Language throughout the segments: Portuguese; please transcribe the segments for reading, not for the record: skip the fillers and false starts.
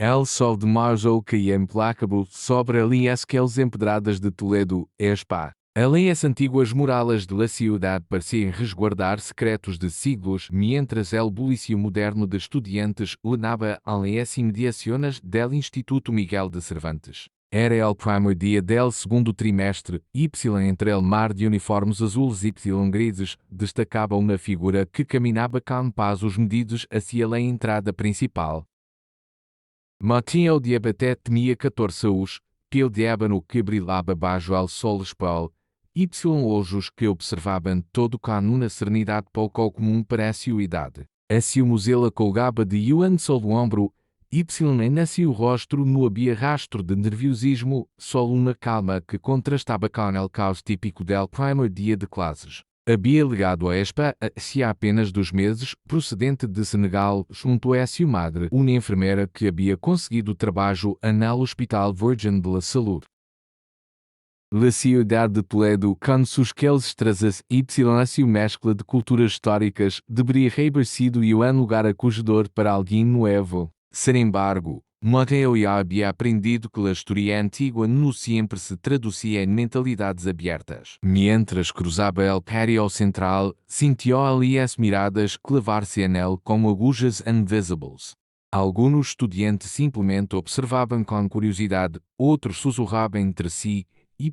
El Sol de Marzo que é implacável sobre as esquelas empedradas de Toledo, Espa. As antigas muralhas de la ciudad pareciam resguardar secretos de siglos, mientras el bullicio moderno de estudiantes unaba as imediaciones del Instituto Miguel de Cervantes. Era el primeiro dia del segundo trimestre, entre el mar de uniformes azules y grises, destacava uma figura que caminhava com passos medidos hacia a entrada principal. Matinho diabetes tinha 14 anos, pelo diábano que brilhava baixo ao sol espol, olhos que observavam todo com uma serenidade pouco comum para a sua idade. A sua mozela colgava de sobre o ombro, em seu rosto não havia rastro de nerviosismo, só uma calma que contrastava com o caos típico del primeiro dia de classes. Havia ligado a ESPA há apenas 2 meses, procedente de Senegal, junto a sua madre, uma enfermeira que havia conseguido trabalho no Hospital Virgin de la Saúde. La ciudad de Toledo, com suas queles trazas a sua mescla de culturas históricas, deveria haber sido lugar acolhedor para alguém novo. Sin embargo, Mateo já havia aprendido que a história antiga não sempre se traduzia em mentalidades abertas. Mientras cruzava el patio central, sentiu ali as miradas clavar-se nele como agulhas invisibles. Alguns estudantes simplesmente observavam com curiosidade, outros sussurravam entre si, e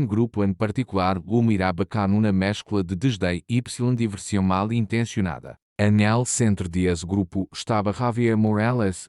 grupo em particular o mirava com uma mescla de desdém e diversão mal intencionada. No centro desse grupo estava Javier Morales,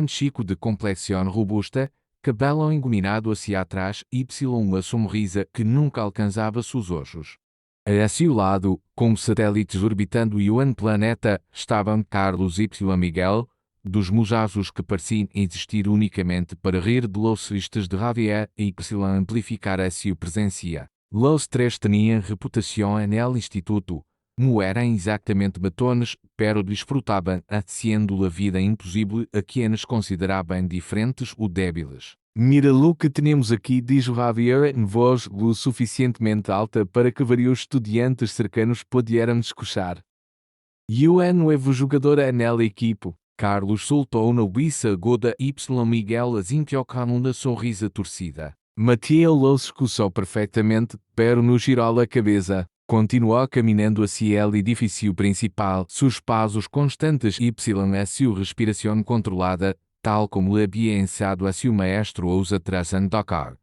chico de complexão robusta, cabelo engominado hacia atrás e uma sorrisa que nunca alcançava seus olhos. A seu lado, como satélites orbitando planeta, estavam Carlos y Miguel, dos mujazos que pareciam existir unicamente para rir de los tristes de Javier e amplificar a sua presença. Los três tinham reputação no instituto. Não eram exatamente batones, pero desfrutavam haciendo a vida impossível a quienes consideravam diferentes ou débiles. Mira lo que temos aqui, diz Javier em voz o suficientemente alta para que vários estudantes cercanos pudieran escuchar. Nuevo jogador na equipo. Carlos soltou na buiça aguda y Miguel asintió com uma sorrisa torcida. Mateo los escutou perfeitamente, pero no girou a cabeça. Continuou caminhando hacia o edifício principal, seus passos constantes y a sua respiração controlada, tal como havia ensinado a seu maestro aos atrás en tocar.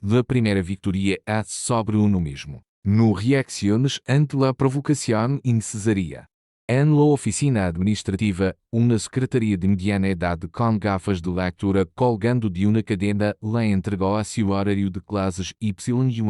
La primeira victoria é sobre uno mesmo. No reacciones ante la provocação innecesaria. En la oficina administrativa, uma secretaria de mediana idade com gafas de leitura colgando de uma cadena lhe entregou a seu horário de classes y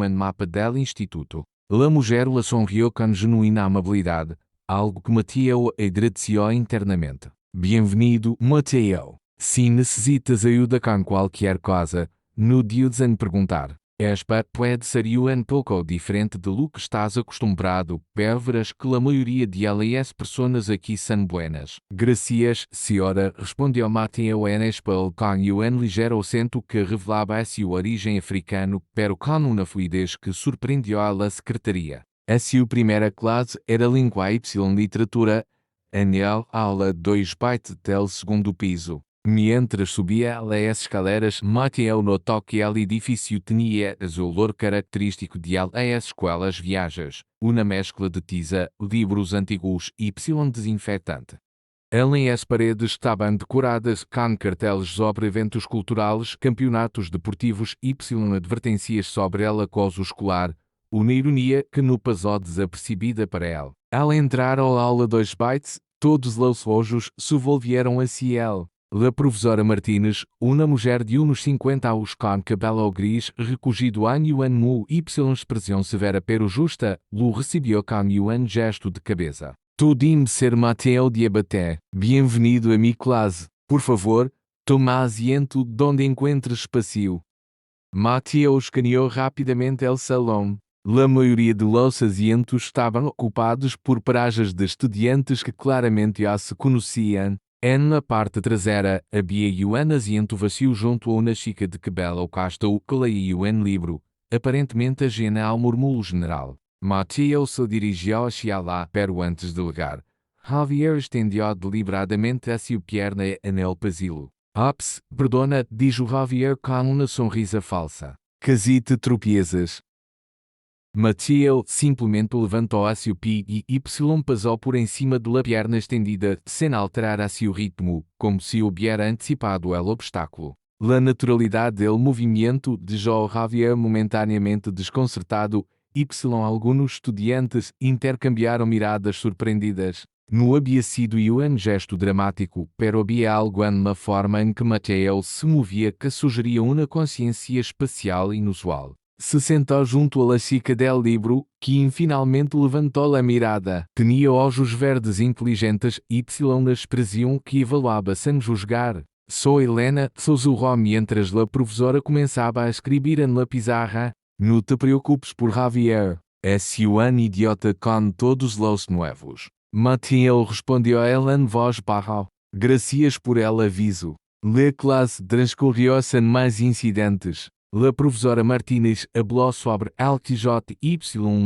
mapa del instituto. La mujer la sonrió com genuína amabilidade, algo que Mateo agradeceu internamente. Bem-vindo, Mateo. Se necessitas ajuda com qualquer coisa, no dudes em perguntar. Espa pode ser pouco diferente de lo que estás acostumbrado, pero verás que a maioria de las personas aqui são buenas. Gracias, senhora, respondeu Mateo en espanhol com ligeiro acento que revelava a sua origem africano, pero com uma fluidez que surpreendeu a secretaria. A sua primeira classe era língua y literatura, anel aula 2 bytes del segundo piso. Mientras subia as escaleras, Mateo notou que o edifício tinha o olor característico de as escolas viagens, uma mescla de tiza, livros antigos y desinfetante. As paredes estavam decoradas com cartéis sobre eventos culturais, campeonatos deportivos y advertências sobre el acoso escolar, uma ironia que não passou desapercebida para ele. Ao entrar ao aula 2 bytes, todos os olhos se volvieram hacia ele. La professora Martínez, uma mulher de uns 50 anos com cabelo gris recogido em mu y expressão severa pero justa, lo recebeu com gesto de cabeça. Tu dime ser Mateo Diabaté. Bem-vindo a mi classe. Por favor, toma asiento donde encuentres espacio. Mateo escaneou rapidamente el salão. La maioria de los asientos estavam ocupados por paragens de estudantes que claramente já se conheciam. Na parte traseira, havia asiento vazio junto a uma chica de cabelo casto que leia livro, aparentemente ajena ao murmúrio general. Mateo se dirigiu hacia lá, pero antes de ligar, Javier estendeu deliberadamente a sua perna en el pasillo. Ops, perdona, diz o Javier com uma sonrisa falsa. Casi te tropiezas. Mathieu simplesmente levantou-se o pé e Y passou por em cima de la perna estendida, sem alterar-se o ritmo, como se hubiera antecipado el obstáculo. La naturalidade del movimento deixou Javier momentaneamente desconcertado. Alguns estudantes intercambiaram miradas surpreendidas. Não havia sido um gesto dramático, pero havia algo na forma em que Mathieu se movia que sugeria uma consciência espacial inusual. Se sentou junto à chica del livro, que finalmente levantou a mirada. Tinha olhos verdes inteligentes y na expressão que evaluava sem julgar. Sou Helena, sussurrou mientras la professora começava a escrever en la pizarra. Não te preocupes por Javier. És um idiota com todos los nuevos. Mathieu respondeu a ela em voz baixa. Gracias por el aviso. La classe transcorreu sem mais incidentes. La professora Martínez falou sobre el Quijote y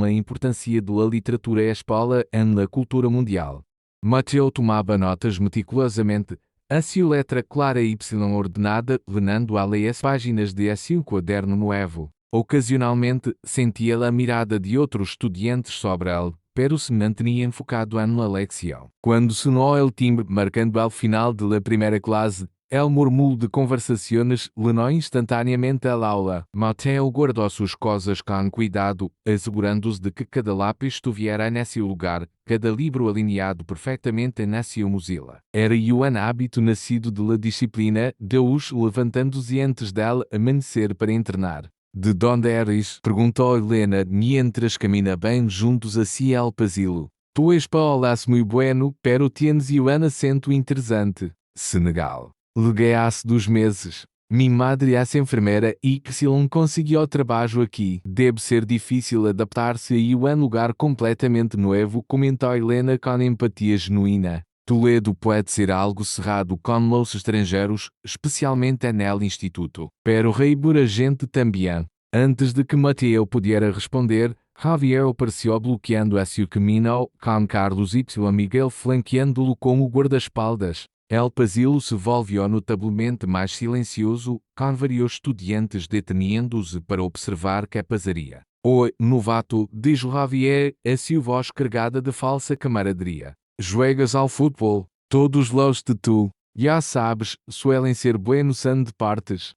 a importância da literatura espanhola na cultura mundial. Mathieu tomava notas meticulosamente, a sua letra clara y ordenada, venando a ler as páginas de seu quaderno novo. Ocasionalmente, sentia a mirada de outros estudantes sobre ele, pero se mantinha enfocado na lección. Quando sonou el timbre marcando ao final de la primeira classe, el murmúrio de conversações lenou instantaneamente a aula. Mathieu guardou suas coisas com cuidado, assegurando-se de que cada lápis estivera em seu lugar, cada livro alinhado perfeitamente na sua mochila. Era um hábito nascido de la disciplina, Deus levantando-se antes dela amanhecer para entrenar. De onde eres? Perguntou Helena mientras caminaban juntos hacia el pasillo. Tu españolas muy bueno, pero tienes un acento interesante. Senegal. Leguei hace 2 meses. Mi madre é enfermeira e que se não conseguiu trabalho aqui, deve ser difícil adaptar-se a um lugar completamente novo, comentou Helena com empatia genuína. Toledo pode ser algo cerrado com os estrangeiros, especialmente no instituto. Pero reibur a gente também. Antes de que Mathieu pudiera responder, Javier apareceu bloqueando a seu caminho, com Carlos y Miguel flanqueando-lo como guarda-espaldas. El pasillo se volvió notavelmente mais silencioso, com vários estudantes deteniendo-se para observar que passaria. Oi, novato, diz Javier, a sua voz carregada de falsa camaraderia. Juegas ao futebol, todos los de tu, já sabes, suelen ser buenos de partes.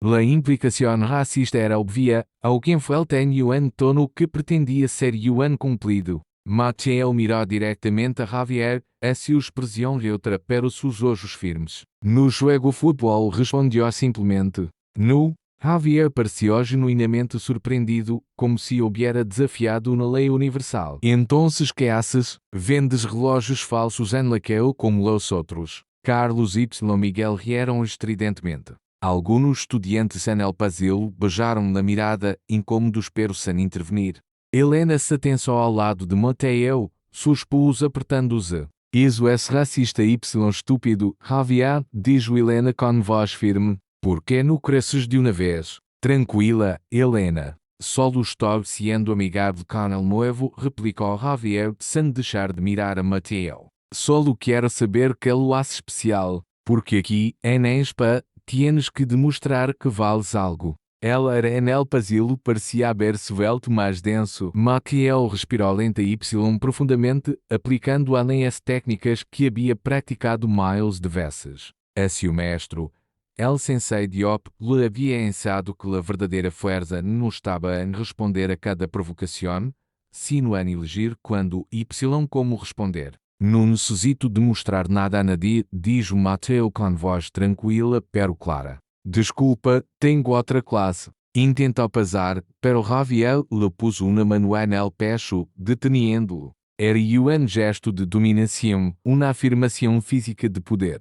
La implicação racista era óbvia, alguém falta em um tono que pretendia ser um cumprido. Mathieu mirou diretamente a Javier, a sua expressão neutra pero seus olhos firmes. No jogo futebol respondeu simplesmente. No. Javier pareceu genuinamente surpreendido, como se houvera desafiado na lei universal. Entonces que haces? Vendes relógios falsos en laqueo como los outros. Carlos y Miguel rieram estridentemente. Alguns estudantes en el pasillo beijaram na mirada, incômodos pero sem intervenir. Helena se atensou ao lado de Mathieu, seus pulos apertando-se. Isso é racista y estúpido, Javier, diz Helena com voz firme. Por que não cresces de uma vez? Tranquila, Helena. Solo estou sendo amigável com el novo, replicou Javier sem deixar de mirar a Mathieu. Solo quero saber que lo hace especial, porque aqui, en Espa, tienes que demonstrar que vales algo. Ela era en el pasillo parecia haber-se vuelto mais denso. Mathieu respirou lenta y profundamente, aplicando além as técnicas que havia praticado miles de vezes. A seu mestre, el sensei Diop, lhe havia ensinado que a verdadeira força não estava em responder a cada provocação, sino em elegir quando y como responder. Não necessito demonstrar nada a nadie, diz o Mathieu com voz tranquila pero clara. Desculpa, tenho outra classe. Intentou passar, pero Javier lhe pôs uma mão en el pecho, deteniendo-o. Era um gesto de dominação, uma afirmação física de poder.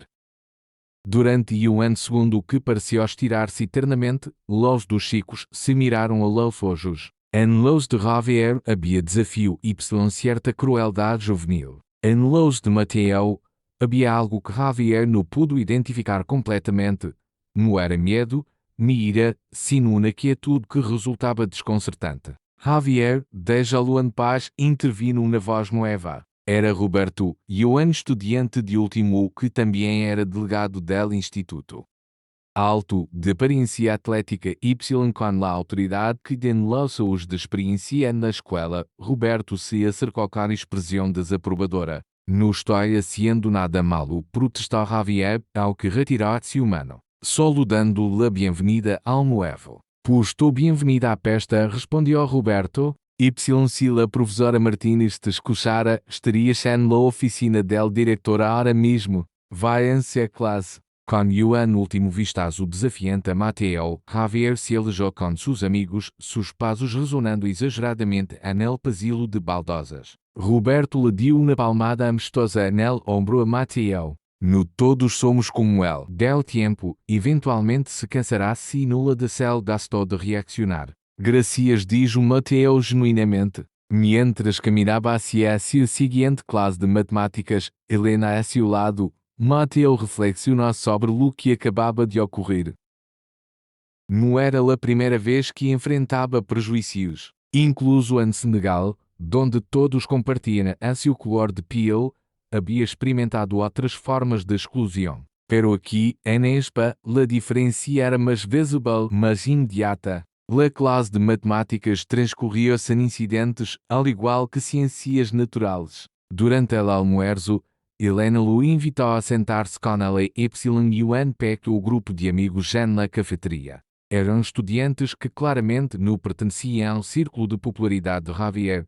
Durante um segundo que pareceu estirar-se eternamente, los dos chicos se miraram a los ojos. En los de Javier havia desafio y certa crueldade juvenil. En los de Mathieu havia algo que Javier não pudo identificar completamente. Não era medo, nem ira, sino uma quietude que resultava desconcertante. Javier, deixa-lo em paz, intervino na voz nova. Era Roberto, um estudante de último que também era delegado del instituto. alto, de aparência atlética y com la autoridade que den los anos de experiência na escola, Roberto se acercou com expressão desaprobadora. Não estou haciendo nada malo, protestou Javier, ao que retirou-se humano. Solo dando la bienvenida ao nuevo. Pues tu bienvenida à pesta, respondeu Roberto. Se la professora Martínez te escuchara, estarias en la oficina del director ahora mismo. Váyanse a classe. Com Yuan último vistazo desafiante a Mateo, Javier se alejou com seus amigos, seus passos resonando exageradamente anel pasillo de baldosas. Roberto lhe deu uma palmada amistosa anel ombro a Mateo. No todos somos como él. Del tiempo, eventualmente se cansará se nula de cel gastou de reaccionar. Gracias diz o Mateo genuinamente. Mientras caminhava hacia a seguinte classe de matemáticas, Helena a seu lado, Mateo reflexionou sobre o que acabava de ocorrer. Não era a primeira vez que enfrentava prejuízos, incluso em Senegal, onde todos compartilham a seu color de pele, havia experimentado outras formas de exclusão. Pero aqui, em Espa, a diferença era mais visível, mais imediata. A classe de matemáticas transcorria sem incidentes, ao igual que ciências naturais. Durante o almoço, Helena o invitou a sentar-se com ela y o grupo de amigos na cafeteria. Eram estudantes que claramente não pertenciam ao círculo de popularidade de Javier.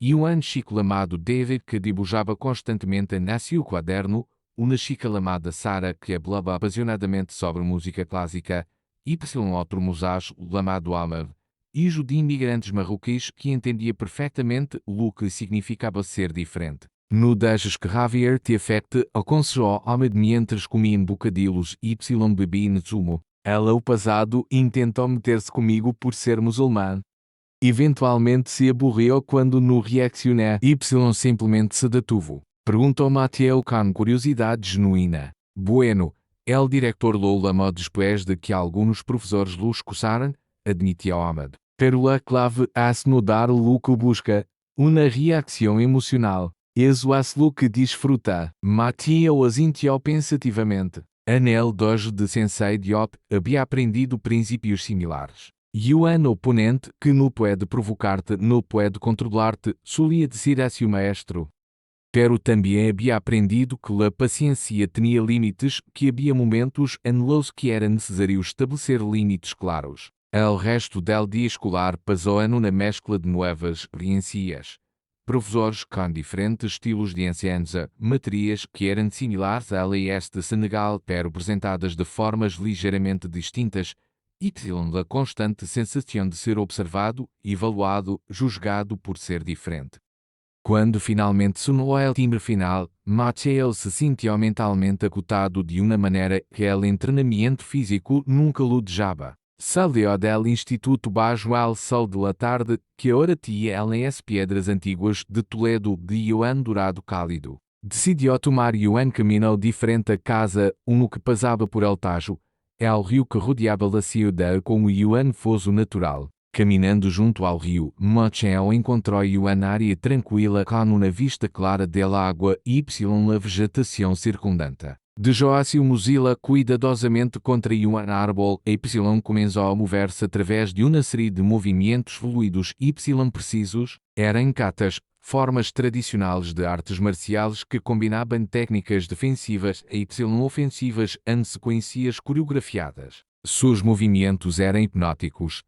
Yuan chico amado David que dibujava constantemente na seu quaderno, uma chica amada Sara que falava apaixonadamente sobre música clássica, outro musacho lamado Ahmed, e o de imigrantes marroquins que entendia perfeitamente o que significava ser diferente. No deixes que Javier te afecte, aconselhou Ahmed mientras comiam bocadilhos y bebiam zumo. Ela o passado intentou meter-se comigo por ser muçulmano. Eventualmente se aborreu quando no reaccioné y simplesmente se detuvo. Perguntou Mateo com curiosidade genuína. Bueno, el director lo lamó después de que alguns professores lo escucharan, admitiu Ahmed. Pero a clave es no dar lo que busca, uma reacção emocional. Eso es lo que disfruta. Mateo asintió pensativamente. Anel dojo de Sensei Diop havia aprendido princípios similares. Yuan oponente que não pode provocar-te, não pode controlar-te, solia dizer a seu maestro. Pero também havia aprendido que a paciência tinha limites, que havia momentos em los que era necessário estabelecer limites claros. El resto del dia escolar passou em uma mescla de novas experiencias. Professores com diferentes estilos de enseñanza, matérias que eram similares à LES de Senegal, pero apresentadas de formas ligeiramente distintas, e a constante sensação de ser observado, evaluado, julgado por ser diferente. Quando finalmente sonou o timbre final, Mateo se sentiu mentalmente acotado de uma maneira que o treinamento físico nunca lhe deixava. Salió del Instituto bajo el sol de la tarde, que ahora tinha las piedras antiguas de Toledo de Yuan Dourado cálido. Decidiu tomar Yuan caminho diferente a casa, que passava por El Tajo, o rio que rodeava a cidade como Yuan fosse o natural. Caminhando junto ao rio, Mateo encontrou Yuan área tranquila com uma vista clara da água y la vegetação circundante. Dejou-se o Mozilla cuidadosamente contra Yuan árbol y começou a mover-se através de uma série de movimentos fluidos y precisos, eram catas, formas tradicionais de artes marciais que combinavam técnicas defensivas e ofensivas em sequências coreografiadas. Seus movimentos eram hipnóticos.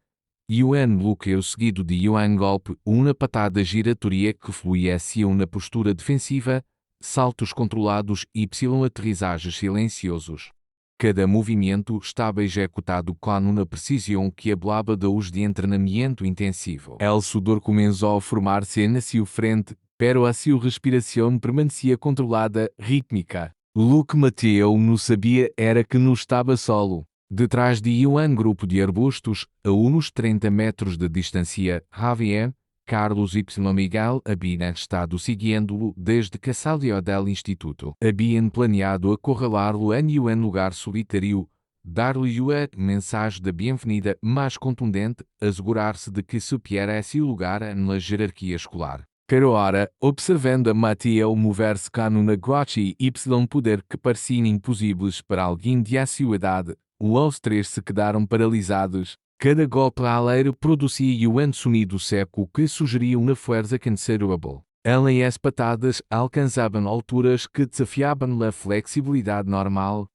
Yuan bloqueou seguido de Yuan golpe, uma patada giratória que fluía hacia uma postura defensiva, saltos controlados y aterrissagens silenciosos. Cada movimento estava executado com uma precisão que hablava de uso de treinamento intensivo. El sudor começou a formar-se na sua frente, pero a sua respiração permanecia controlada, rítmica. O que Mateo não sabia era que não estava solo. Detrás de Yuan grupo de arbustos, a uns 30 metros de distância, Javier, Carlos y Miguel habían estado siguiendo-lo desde que salió del instituto. Habían planeado acorralar-lo em um lugar solitário, dar-lhe uma mensagem de bienvenida mais contundente, assegurar-se de que supiera seu lugar na jerarquia escolar. Pero ora, observando a Mateo mover-se com uma guachi y poder que pareciam impossíveis para alguém de sua idade, Os três se quedaram paralisados. Cada golpe raleiro produzia um sonido seco que sugeria uma força considerável. As patadas alcançavam alturas que desafiavam a flexibilidade normal.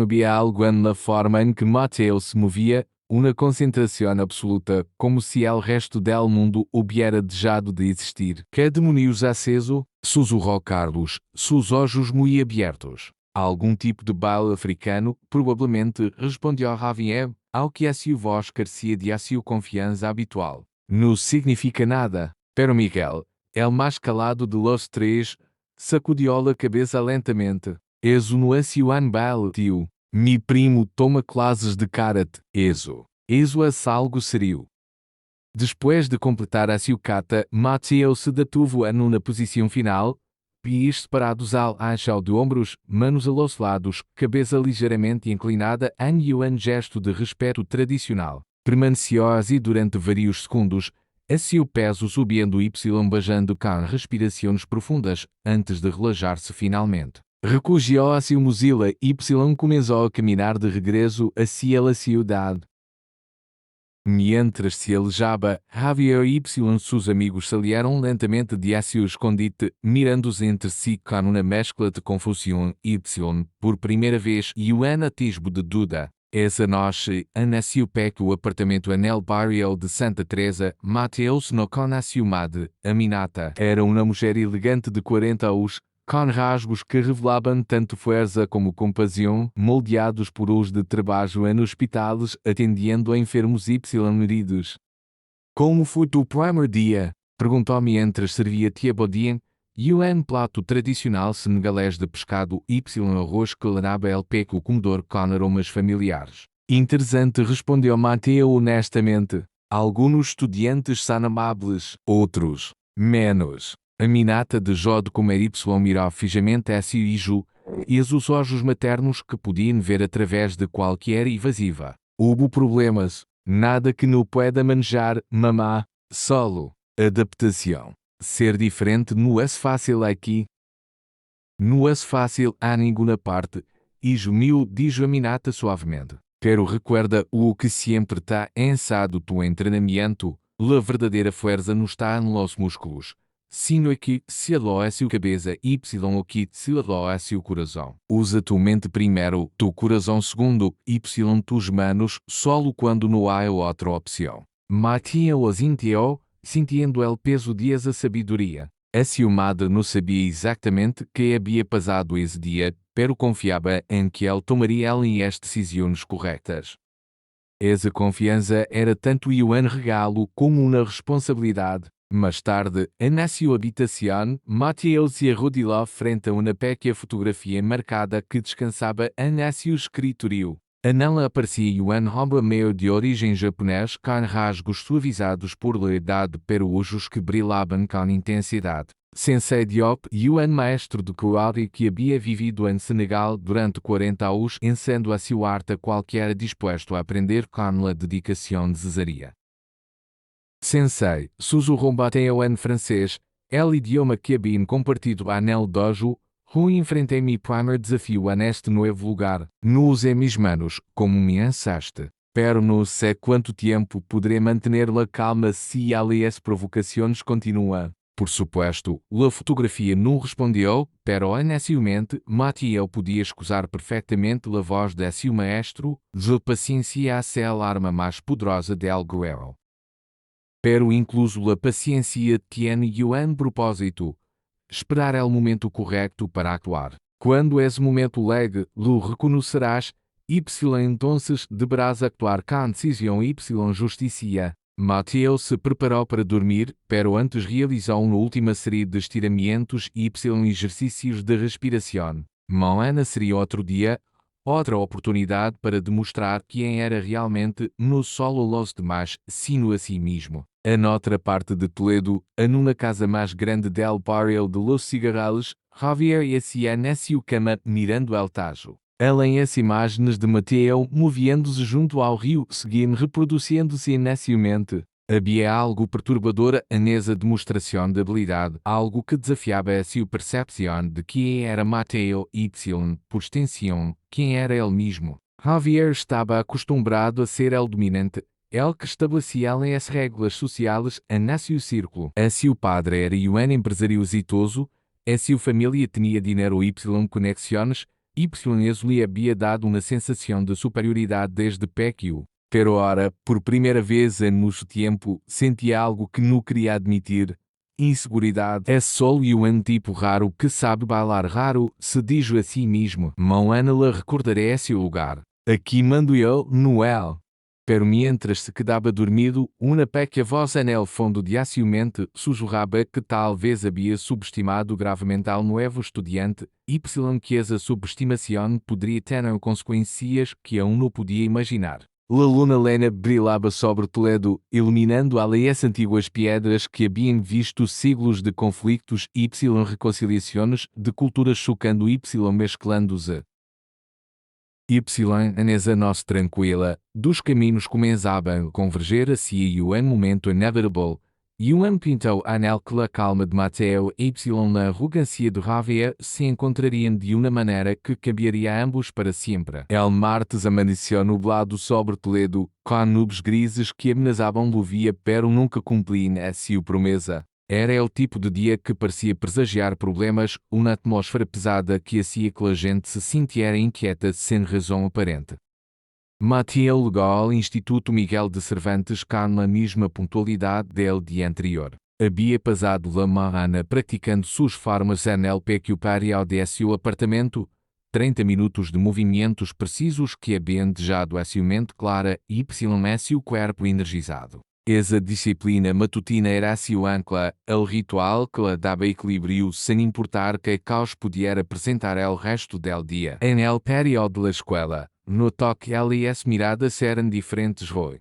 Havia algo na forma em que Mateo se movia, uma concentração absoluta, como se o resto do mundo hubiera deixado de existir. Que demônios aceso? Sussurrou Carlos, seus olhos muito abertos. Algum tipo de baile africano, provavelmente, respondeu Javier, ao que a sua voz carecia de a sua confiança habitual. Não significa nada. Pero Miguel, el mais calado de los três, sacudiu a cabeça lentamente. Eso no é um baile, tio. Mi primo toma classes de karate. Eso é algo sério. Depois de completar a sua kata, Mateo se detuvo numa posição final, pés separados ao ancho de ombros, manos a los lados, cabeça ligeiramente inclinada em um gesto de respeito tradicional. Permaneceu assim durante vários segundos, a seu peso subindo y beijando com respirações profundas, antes de relaxar-se finalmente. Refugiou a sua mochila y começou a caminhar de regresso hacia a cidade. Mientras se alejaba, Javier y seus amigos salieron lentamente de seu escondite, mirando-se entre si com uma mescla de confusão y, por primeira vez, um atisbo de dúvida. Essa noite, na seu pequeno apartamento en el barrio de Santa Teresa, Mateo se com a sua madre, Aminata. Era uma mulher elegante de 40 anos, com rasgos que revelavam tanto força como compaixão, moldeados por anos de trabalho em hospitais atendendo a enfermos y heridos. Como foi o primeiro dia? Perguntou-me entre servia tia Bodien, um prato tradicional senegalês de pescado y arroz que leraba el peco comedor com aromas familiares. Interessante, respondeu Mateo honestamente. Alguns estudiantes são amáveis, outros, menos. Aminata desejou de comer y mirou fijamente a seu hijo, e os olhos maternos que podiam ver através de qualquer evasiva. Houve problemas. Nada que não pueda manejar, mamá. Solo. Adaptação. Ser diferente não é fácil aqui. Não é fácil a nenhuma parte, hijo mío, dijo Aminata suavemente. Pero recuerda o que sempre está ensado tu entrenamiento, la verdadeira força não está en los músculos, sino aqui se aloa seu cabeça y aqui se aloa seu coração. Usa tu mente primeiro, tu coração segundo, y tus manos, solo quando não há outra opção. Mateo os sintió, sintiendo el peso de esa sabedoria. A sua madre não sabia exatamente que havia passado esse dia, pero confiava em que ele tomaria as decisões corretas. Essa confiança era tanto um regalo como uma responsabilidade. Mais tarde, na sua habitação, Mateo se arrodilhou frente a uma pequena fotografia marcada que descansava na seu escritório. Nela aparecia um homem meio de origem japonês com rasgos suavizados por la idade pero olhos que brilhavam com intensidade. Sensei Diop, um maestro de karate que havia vivido em Senegal durante 40 anos, sendo a sua arte qualquer disposto a aprender com la dedicação necessária. Sensei, sussurrou Mateo em francês, el idioma que había compartido nel dojo. Rui enfrentei mi primer desafio neste novo lugar. Não usei mis manos, como me ensinaste. Pero não sei quanto tempo poderei manter la calma se as provocações continuam. Por supuesto, a fotografia não respondeu, pero honestamente, Mateo podia escusar perfeitamente a voz de seu maestro, de paciência a ser a arma mais poderosa del guerrero. Pero incluso a paciência tiene um propósito. Esperar o momento correto para actuar. Quando esse momento llegue, lo reconocerás, entonces deberás actuar com decisão y justicia. Mateo se preparou para dormir, pero antes realizou uma última série de estiramentos y exercícios de respiração. Mañana seria outro dia, outra oportunidade para demonstrar quem era realmente, no solo los demás, sino a si mesmo. En outra parte de Toledo, numa casa mais grande del barrio de Los Cigarrales, Javier yacía na sua cama mirando el tajo. Além as imagens de Mateo movendo-se junto ao rio seguiam reproduzindo-se na sua mente. Havia algo perturbador nessa demonstração de habilidade, algo que desafiava a sua percepção de quem era Mateo y, por extensão, quem era ele mesmo. Javier estava acostumado a ser el dominante, el que estabelecia as regras sociais en seu círculo. Se o padre era um empresário exitoso, se a família tinha dinheiro y conexões, eso lhe havia dado uma sensação de superioridade desde pequeno. Pero ora, por primeira vez em muito tempo, sentia algo que não queria admitir. Inseguridade. É só um tipo raro que sabe bailar raro, se diz a si mesmo. Mão Ana la recordaré esse lugar. Aqui mando eu, Noel. Pero mientras se quedava dormido, uma pequena voz en el fundo de su mente sussurraba que talvez havia subestimado gravemente ao novo estudante, y que essa subestimação poderia ter consequências que aún não podia imaginar. La luna lena brilhava sobre Toledo, iluminando as antigas pedras que haviam visto siglos de conflitos y reconciliações de culturas chocando y mesclando-se. Anesa nossa tranquila, dos caminhos começavam a converger hacia um momento inevitable, pintou anel que a calma de Mateo e na arrogância de Javier se encontrariam de uma maneira que caberia a ambos para sempre. El martes amanheceu nublado sobre Toledo, com nuvens grises que ameaçavam Luvia pero nunca cumpriam a sua promessa. Era o tipo de dia que parecia presagiar problemas, uma atmosfera pesada que hacía que a gente se sentiera inquieta sem razão aparente. Mateo legou ao Instituto Miguel de Cervantes com a mesma pontualidade del dia anterior. Havia passado la manhã praticando suas formas en el pecuário de seu apartamento, 30 minutos de movimentos precisos que haviam deixado a sua mente clara y seu corpo energizado. Essa disciplina matutina era seu ancla, el ritual que lhe dava equilíbrio sem importar que caos pudiera apresentar el resto del dia. En el período de la escola, notou que as miradas eram diferentes hoje.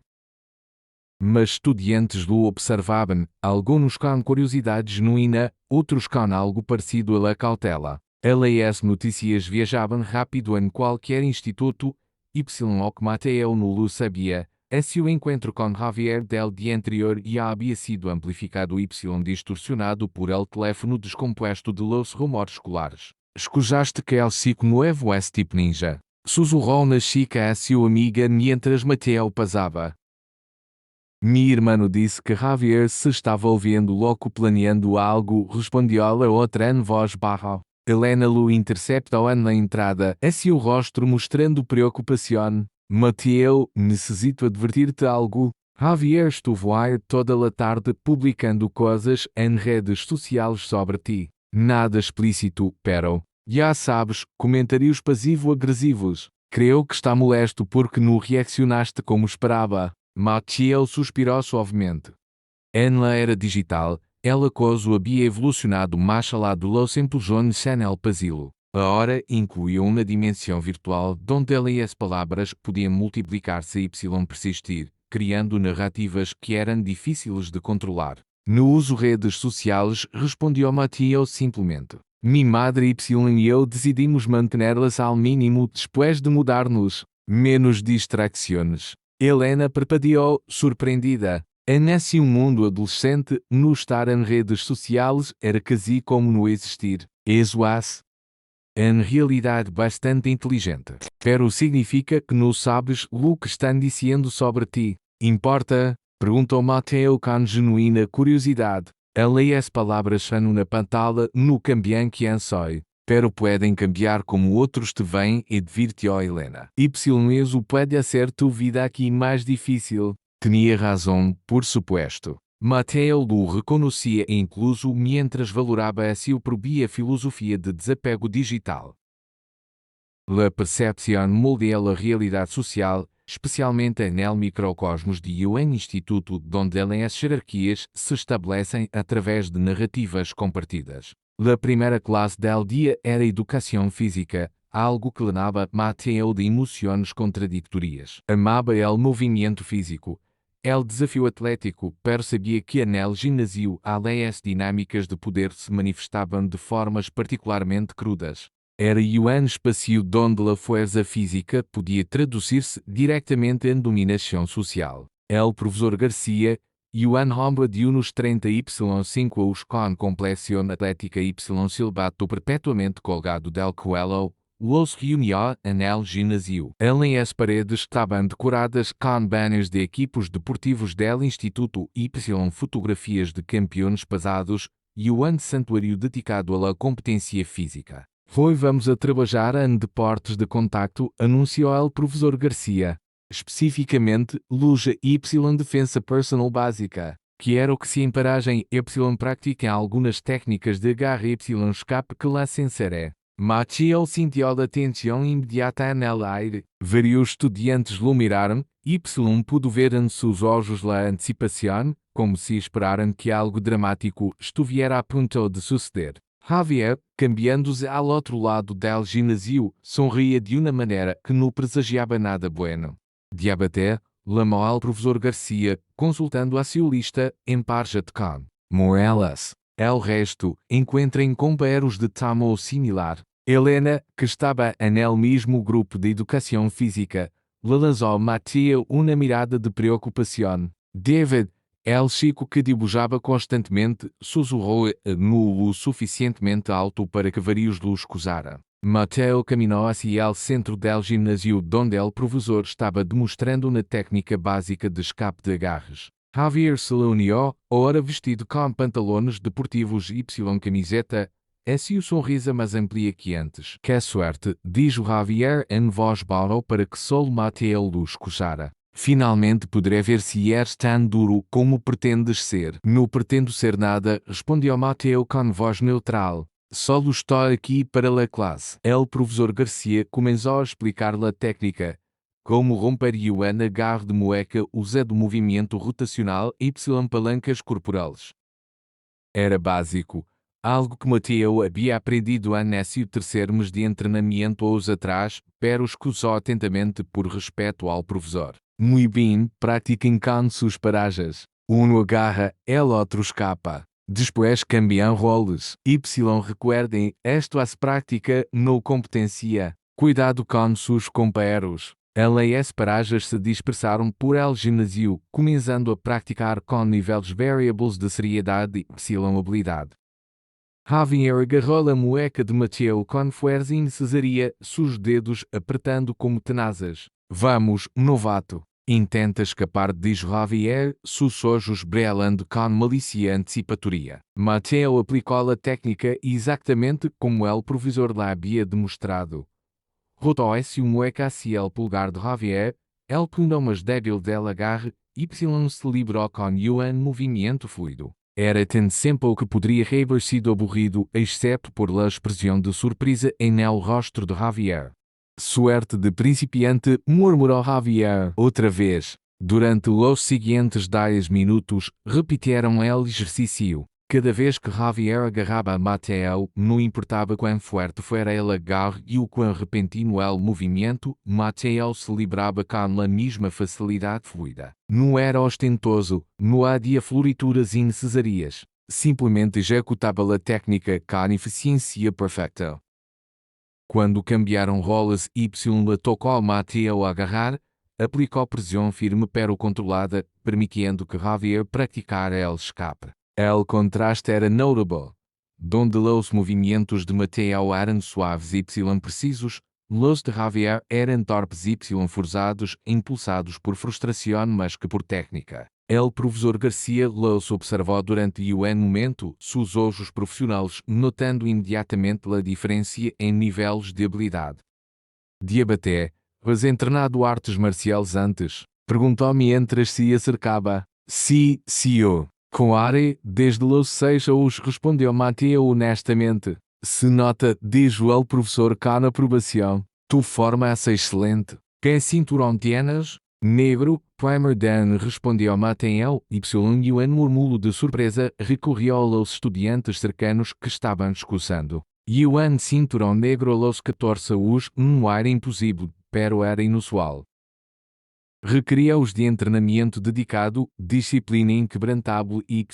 Mas estudiantes lo observavam, alguns com curiosidade genuína, outros com algo parecido a la cautela. As notícias viajavam rápido em qualquer instituto, y o que Mateo não lo sabia. Seu encontro com Javier del dia anterior já havia sido amplificado y distorsionado por el teléfono descomposto de los rumores escolares. Escujaste que el chico nuevo es tipo ninja? Sussurrou na chica a sua amiga mientras Mateo passava. Mi irmão disse que Javier se estava ouvindo louco planeando algo, respondeu a outra em voz baixa. Helena lo interceptou na entrada, a seu rosto mostrando preocupação. Mateo, necessito advertir-te algo. Javier estuvo aí toda a tarde publicando coisas em redes sociais sobre ti. Nada explícito, pero, já sabes, comentários passivo-agressivos. Creio que está molesto porque não reaccionaste como esperava. Mateo suspirou suavemente. En la era digital, el acoso havia evolucionado mais allá de los empujões en el pasillo. A hora incluía uma dimensão virtual onde as palavras podiam multiplicar-se y persistir, criando narrativas que eram difíceis de controlar. No uso redes sociais, respondeu Mateo simplesmente. Mi madre y eu decidimos mantenerlas ao mínimo depois de mudar-nos. Menos distrações. Helena parpadeou, surpreendida. Nesse mundo adolescente, no estar em redes sociais era quase como não existir. Eso es em realidade bastante inteligente. Pero significa que não sabes o que estão dizendo sobre ti. Importa? Perguntou Mateo com genuína curiosidade. As palavras são uma pantalla no cambian quien soy, pero pueden cambiar como outros te veem e advirtió Helena. Eso pode hacer tu vida aqui mais difícil. Tinha razão, por supuesto. Mateo lo reconhecia incluso mientras valorava a sua própria filosofia de desapego digital. La percepção moldea a realidade social, especialmente no microcosmos de um instituto onde as hierarquias se estabelecem através de narrativas compartidas. La primeira classe del dia era educação física, algo que llenava Mateo de emoções contraditórias. Amava el movimento físico, el desafio atlético, pero sabia que nel ginásio as dinâmicas de poder se manifestavam de formas particularmente crudas. Era um espaço onde a força física podia traduzir-se diretamente em dominação social. El professor Garcia, um homem de uns 30 y5 anos com complexão atlética y silbato perpetuamente colgado del cuello, los reunió en el ginásio. As paredes estaban decoradas com banners de equipos deportivos del Instituto Y, fotografias de campeões passados e um santuário dedicado à competência física. Hoy vamos a trabalhar em deportes de contacto, anunciou el professor Garcia. Especificamente, luta Y defensa personal básica. Quero que se emparagem Y pratiquem algumas técnicas de agarre Y escape que la sinceré. Matheus sintió a tensão imediata no aire. Vários estudiantes lo miraram. Y pudo ver em seus olhos la antecipação, como se esperaram que algo dramático estuviera a ponto de suceder. Javier, cambiando-se ao outro lado del ginásio, sorria de uma maneira que não presagiava nada bueno. Diabaté, lamou ao professor Garcia, consultando a sua lista, em parja de com Morelas. El resto, encontrem companheiros de tamo similar. Helena, que estava en mesmo grupo de educação física, le lançou Mateo uma mirada de preocupação. David, el chico que dibujava constantemente, sussurrou no o suficientemente alto para que vários lo escusaram. Mateo caminhou hacia el centro del ginásio donde el professor estava demonstrando uma técnica básica de escape de agarres. Javier se le unió, ora vestido com pantalones deportivos y camiseta, e o sorriso mais amplia que antes. Que sorte, dijo Javier em voz baixa para que só Mateo lo escutara. Finalmente poderei ver se és tão duro como pretendes ser. Não pretendo ser nada, respondeu Mateo com voz neutral. Só estou aqui para a classe. El professor Garcia começou a explicar-lhe a técnica. Como romper o agarre de mueca usando movimento rotacional y palancas corporais. Era básico. Algo que Mateo havia aprendido nesse terceiro mês de treinamento anos atrás, pero escusou atentamente por respeito ao professor. Muito bem, pratiquem com suas paragens. Um agarra, el outro escapa. Depois cambiam roles. Y recuerdem, esto as prática no competencia. Cuidado com seus companheiros. As paragens se dispersaram por el ginásio, começando a praticar com níveis variables de seriedade e habilidade. Javier agarrou a mueca de Mateo com força innecesaria, seus dedos apertando como tenazes. Vamos, novato. Intenta escapar, diz Javier, seus olhos brilhando com malícia antecipatória. Mateo aplicou a técnica exatamente como el professor lhe havia demonstrado. Rotou-se o mueca hacia el pulgar de Javier, el punho mais débil del agarre, y se librou com um movimento fluido. Era tão simple que poderia haver sido aburrido, exceto por la expressão de surpresa em el rostro de Javier. Suerte de principiante, murmurou Javier outra vez. Durante os seguintes 10 minutos, repetiram el exercício. Cada vez que Javier agarrava a Mateo, não importava quão forte fora el agarre e o quão repentino el movimento, Mateo se librava com a mesma facilidade fluida. Não era ostentoso, não havia florituras innecessárias. Simplesmente executava a técnica com eficiência perfeita. Quando cambiaram roles Y le tocou Mateo a agarrar, aplicou pressão firme pero controlada, permitindo que Javier praticara el escape. El contraste era notable. Donde los movimentos de Mateo eram suaves y precisos, los de Javier eram torpes y forçados, impulsados por frustração mas que por técnica. El professor Garcia los observou durante um momento, seus olhos profissionais, notando imediatamente a diferença em níveis de habilidade. Diabaté, has treinado artes marciais antes? Perguntou-me entre se acercava. Sí, senhor. Com are, desde los 6 anos, respondeu Mateo honestamente. Se nota, dijo el professor com aprovação. Tu forma-se excelente. Que cinturão tienes? Negro, primer dan, respondeu Mateo, y um murmúrio de surpresa recorreu aos estudiantes cercanos que estavam escutando. Um cinturão negro aos 14 anos não era impossível, pero era inusual. Requeria-os de treinamento dedicado, disciplina inquebrantável e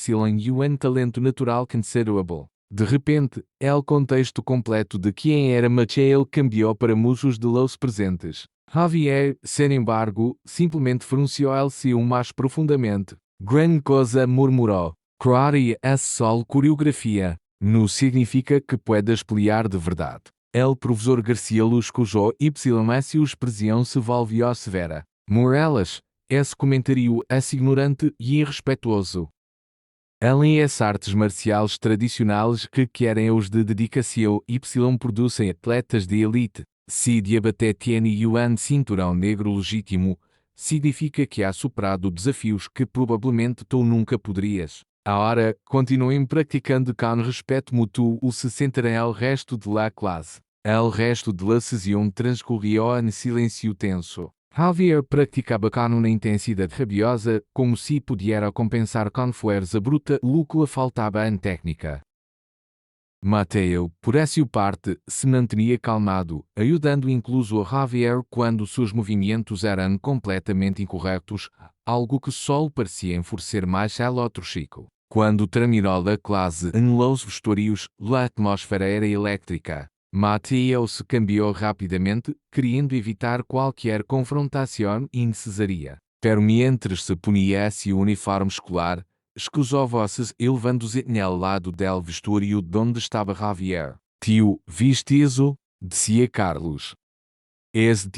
um talento natural considerável. De repente, el contexto completo de quem era Mateo cambiou para muitos de los presentes. Javier, sin embargo, simplesmente frunciou el ceño mais profundamente. Gran cosa, murmurou. Croaria é só coreografia. Não significa que puedas pelear de verdade. El professor Garcia Luz cujo YS expressão se volvió severa. Morales, esse comentário é ignorante e irrespetuoso. Além das artes marciais tradicionais que querem os de dedicação produzem atletas de elite, se Diabaté tiene um cinturão negro legítimo, significa que há superado desafios que provavelmente tu nunca poderias. Agora, continuem praticando com respeito mútuo o se sentirão o resto de la classe. El resto de la sesión transcorrió em silêncio tenso. Javier praticava com uma intensidade rabiosa, como se pudiera compensar com força bruta o que lhe faltava em técnica. Mateo, por essa parte, se mantinha calmado, ajudando incluso a Javier quando seus movimentos eram completamente incorretos, algo que só lhe parecia enfurecer mais el outro chico. Quando terminou a classe em los vestuários, a atmosfera era elétrica. Mateo se cambiou rapidamente, querendo evitar qualquer confrontação innecessária. Pero mientras se ponia esse uniforme escolar, escusou-se elevando-se ao lado del vestuário donde estava Javier. Tio, vistizo, dizia Carlos. Esse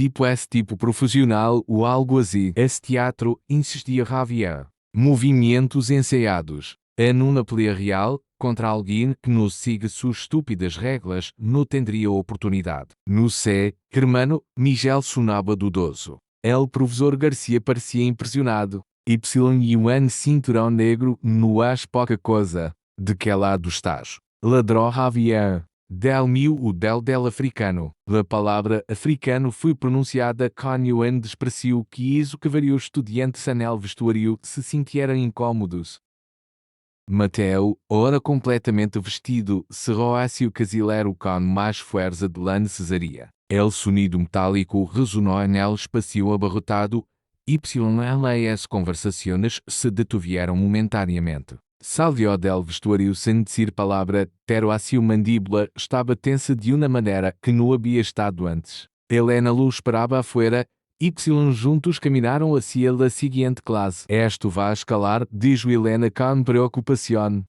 tipo profissional ou algo assim. Esse teatro, insistia Javier. Movimentos ensaiados. Em uma pelea real, contra alguém que nos siga suas estúpidas regras, não teria oportunidade. No sé, hermano, Miguel sonava dudoso. El professor Garcia parecia impressionado. Y cinturão negro não és pouca coisa. De que lado estás? Ladrou Javier. Del meu ou del africano. A palavra africano foi pronunciada com um desprecio que hizo que vários estudiantes en el vestuário se sintieran incômodos. Mateo, ora completamente vestido, cerrou-se o casileiro com mais força de la necessária. El sonido metálico ressonou nel espacio abarrotado, as conversações se detuvieram momentaneamente. Salió del vestuário sem dizer palavra, pero a sua mandíbula estava tensa de uma maneira que não havia estado antes. Helena lo esperava afuera, juntos caminaram hacia la seguinte classe. Esto vai escalar, dijo Helena com preocupação.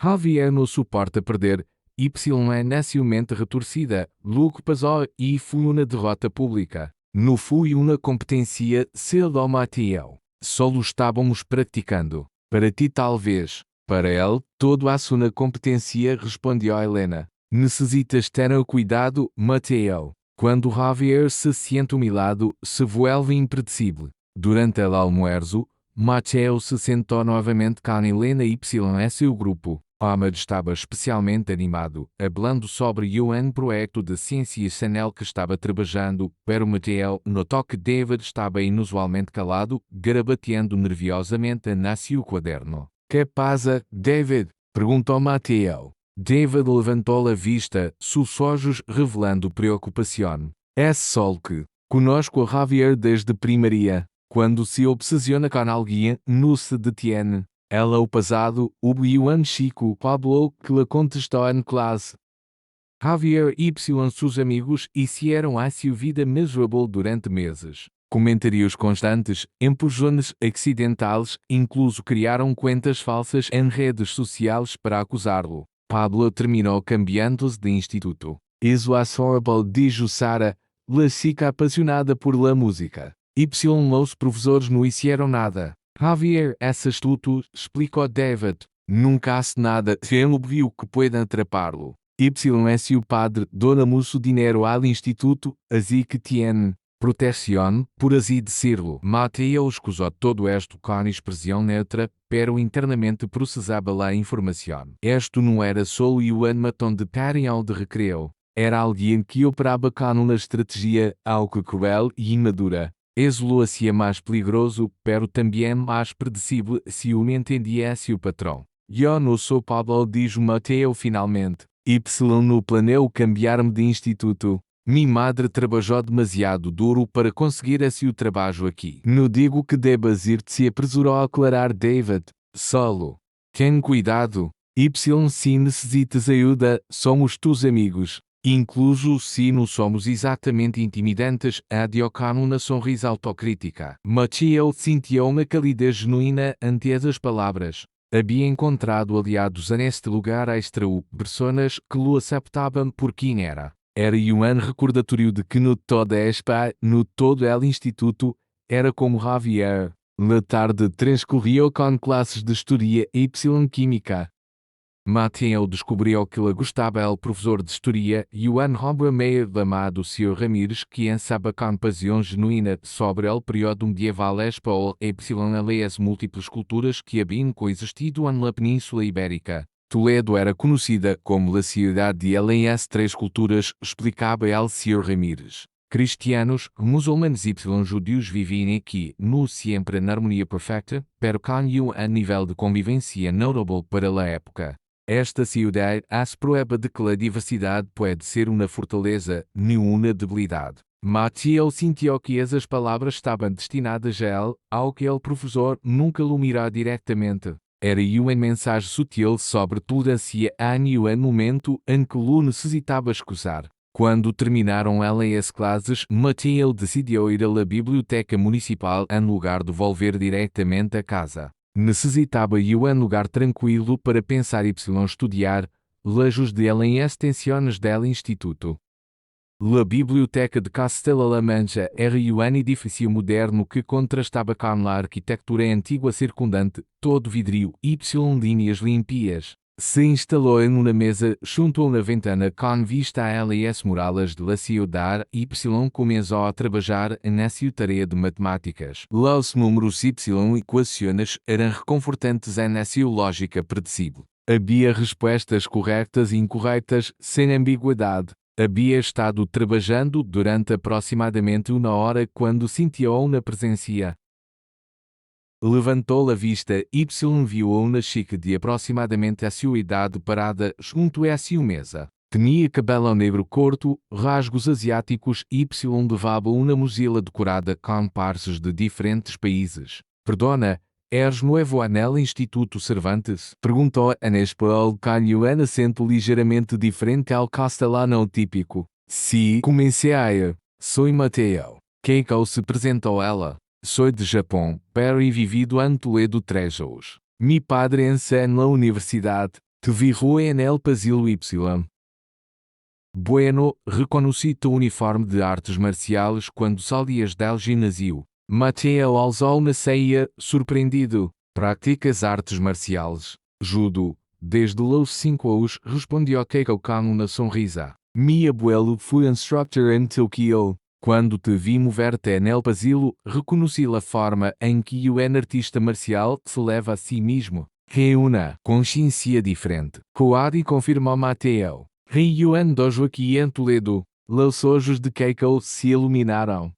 Javier não suporta perder, é nacionalmente retorcida, lo que passou e foi uma derrota pública. Não foi uma competência, se lo Mateo. Só lo estávamos praticando. Para ti talvez. Para ele, todo a sua competência, respondeu Helena. Necessitas ter cuidado, Mateo. Quando Javier se siente humilhado, se vuelve impredecible. Durante el almuerzo, Mateo se sentou novamente com Helena y seu grupo. Ahmed estava especialmente animado, hablando sobre um projeto de ciências en el que estava trabalhando, pero Mateo notou que David estava inusualmente calado, garabateando nerviosamente na seu quaderno. Que pasa, David? Perguntou Mateo. David levantou a vista, seus olhos revelando preocupação. É só que, conosco a Javier desde primaria, quando se obsessiona com alguém, não se detiene. Ela o passado, o Yuan Chico Pablo que lhe contestou em classe. Javier y seus amigos hicieron a sua vida miserable durante meses. Comentários constantes, empujones accidentais, incluso criaram contas falsas em redes sociais para acusá-lo. Pablo terminou cambiando-se de instituto. Isso é horrible, dijo Sara, la chica apaixonada por la música. Los professores não hicieron nada. Javier é astuto, explicou David. Nunca hace nada, ele viu que pode atrapá-lo. É seu padre, donamos o dinheiro al instituto, así que tiene proteção, por assim decirlo. Mateo escusou todo esto com expressão neutra, pero internamente processava a informação. Esto não era só um matão de parião de recreio. Era alguém que operava com uma estratégia, algo cruel e imadura. Eso lo hacía mais peligroso, pero também mais predecible se o entendia seu patrão. Eu não sou Pablo, dijo Mateo finalmente. No planeo cambiar-me de instituto. Mi madre trabalhou demasiado duro para conseguir esse trabalho aqui. Não digo que debas ir-te, se apresurou a aclarar David. Solo. Ten cuidado. Se necessitas ajuda, somos tus amigos. Incluso se não somos exatamente intimidantes, adiou com uma sonrisa autocrítica. Mateo sentiu uma calidez genuína ante as palavras. Havia encontrado aliados neste lugar extra, pessoas que lo aceitavam por quem era. Era um recordatorio de que no todo ESPA, no todo el instituto, era como Javier. La tarde transcorrió com classes de História y Química. Mateo descobriu que le gostava el professor de História e o homem meio amado Sr. Ramírez que ensaba com paixão genuína sobre el período medieval espanhol e as múltiplas culturas que haviam coexistido na Península Ibérica. Toledo era conhecida como a cidade de las três culturas, explicava el Sr. Ramírez. Cristianos, muçulmanos e judeus viviam aqui, no sempre na harmonia perfeita, pero com um nível de convivência notável para a época. Esta cidade as prueba de que a diversidade pode ser uma fortaleza, não uma debilidade. Mateo sentiu que essas palavras estavam destinadas a ele, ao que el professor nunca o mirou diretamente. Era uma mensagem sutil sobre tolerância no momento em que o necessitava escusar. Quando terminaram as classes, Mateo decidiu ir à biblioteca municipal em lugar de volver diretamente a casa. Necessitava um lugar tranquilo para pensar e estudar, lejos de las tensiones del instituto. La Biblioteca de Castela-La Mancha era um edifício moderno que contrastava com a arquitetura antiga circundante, todo vidrio y linhas limpias. Se instalou em uma mesa junto a uma ventana com vista a las muralhas de la ciudad y começou a trabalhar na sua tarefa de matemáticas. Los números y equações eram reconfortantes na sua lógica predicível. Havia respostas corretas e incorretas, sem ambiguidade. Havia estado trabalhando durante aproximadamente uma hora quando sentiu uma presença. Levantou a vista y viu uma chica de aproximadamente a sua idade parada junto a sua mesa. Tinha cabelo negro curto, rasgos asiáticos y levava uma mochila decorada com parces de diferentes países. Perdona, ¿eres nuevo anel Instituto Cervantes? Perguntou en espanhol com um acento ligeiramente diferente ao castelhano típico. Sí, comecei a. Soy Mateo. Keiko se apresentou ela. Soy de Japão, pero he vivido en Toledo 3 anos. Mi padre ensina na universidade. Te vivo en el pasillo Y. Bueno, reconheci teu uniforme de artes marciais quando salias del ginásio. Mateo alçou na ceia, surpreendido. Practicas artes marciais? Judo. Desde os 5 anos, respondeu Keiko com uma sonrisa. Mi abuelo foi instructor em Tokyo. Quando te vi mover-te nel pasillo, reconheci a forma em que o artista marcial se leva a si mesmo. Que uma consciência diferente. Coadi confirmou Mateo. Ryuan dojo aqui em Toledo. Los ojos de Keiko se iluminaram.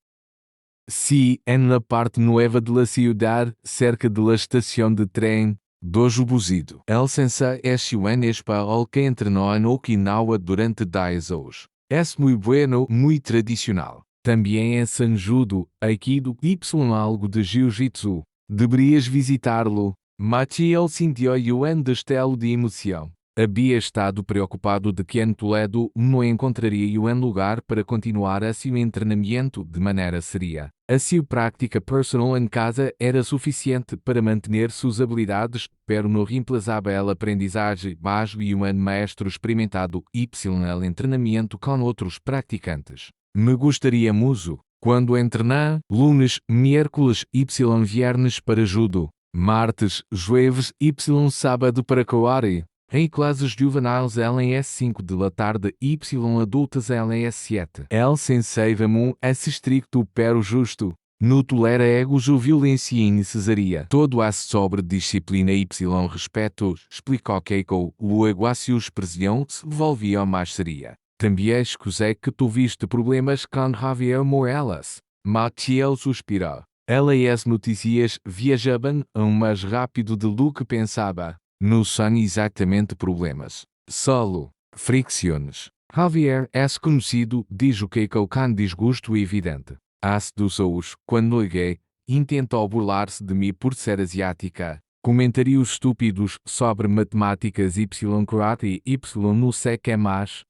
Sí, en la parte nueva de la ciudad, cerca de la estación de tren, dojo buzido. El sensei es un español que entrenó en Okinawa durante 10 anos. Es muy bueno, muy tradicional. Também é Sanjudo, Aikido y algo de Jiu-Jitsu. Deverias visitá-lo. Mateo sentiu um destello de emoção. Havia estado preocupado de que em Toledo não encontraria um lugar para continuar a seu treinamento de maneira séria. A sua prática personal em casa era suficiente para manter suas habilidades, pero não reemplazava a aprendizagem base e um maestro experimentado y el treinamento com outros praticantes. Me gostaria muso, quando entrenar, lunes, miércoles y viernes para judo, martes, jueves y sábado para coare. Em classes juvenis LS5 de la tarde y adultas LS7. El sensei Ramon es estricto pero justo. No tolera egos ou violência innecesária. Todo há sobre disciplina y respeto, explicou Keiko. Luego a sua expressão se volvia mais seria. Também escusei que tu viste problemas com Javier Morales. Mateo suspirou. Las notícias viajavam mais rápido de lo que pensava. Não são exatamente problemas. Solo fricções. Javier é conhecido, diz o Keiko com desgosto evidente. Há 2 anos, quando liguei, intentou burlar-se de mim por ser asiática. Comentários estúpidos sobre matemáticas y karate y não sei que mais.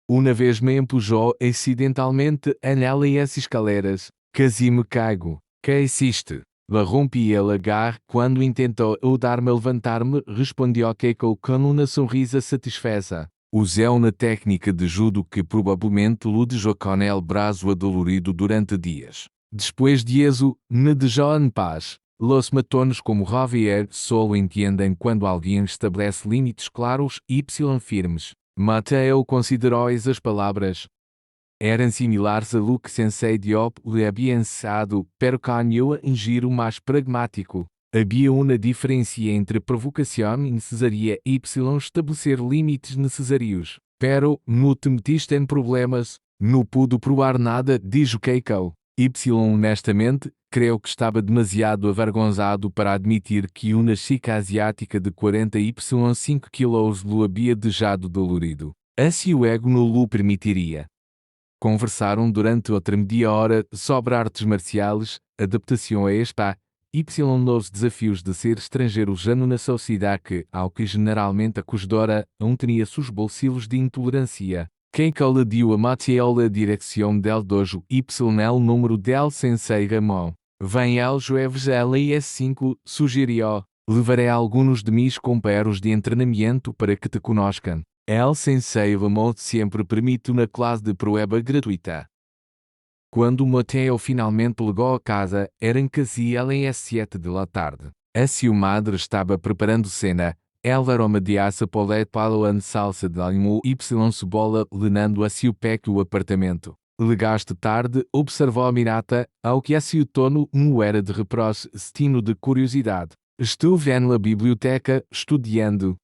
Uma vez me empujou acidentalmente em las escaleras. Casi me caigo. Que hiciste? La rompi el agarre quando intentou ajudar-me a levantar-me, respondeu Keiko com uma sonrisa satisfeita. Usou uma técnica de judo que provavelmente lhe deixou com el braço adolorido durante dias. Depois de isso, me deixou em paz. Los matones como Javier só entendem quando alguém estabelece limites claros e firmes. Mateo considerou essas palavras. Eram similares a lo que Sensei Diop lhe havia ensinado, pero canhou em giro mais pragmático. Havia uma diferença entre provocação necessária e estabelecer limites necessários. Pero, não te metiste em problemas, não pude provar nada, diz o Keiko. Honestamente, creio que estava demasiado avergonzado para admitir que uma chica asiática de 45 quilos lhe havia deixado dolorido. Assim o ego não lhe permitiria. Conversaram durante outra meia hora sobre artes marciais, adaptação a spa, novos desafios de ser estrangeiro já na sociedade que, ao que generalmente acusdora, não tinha seus bolsilhos de intolerância. Keiko lhe deu a Mateo a direção del dojo el número del Sensei Ramon. Vem el jueves a las 5, sugeriu. Levarei alguns de mis companheiros de treinamento para que te conozcan. El Sensei Ramon sempre permite uma classe de prueba gratuita. Quando Mateo finalmente chegou a casa, eram quase as 7 da tarde. A sua madre estava preparando cena. El aroma de assa polete palo salsa de alho y cebola lenando a seu pequeno apartamento. Legaste tarde, observou Minata, ao que a seu tono não era de reproche, stino de curiosidade. Estive na biblioteca, estudando.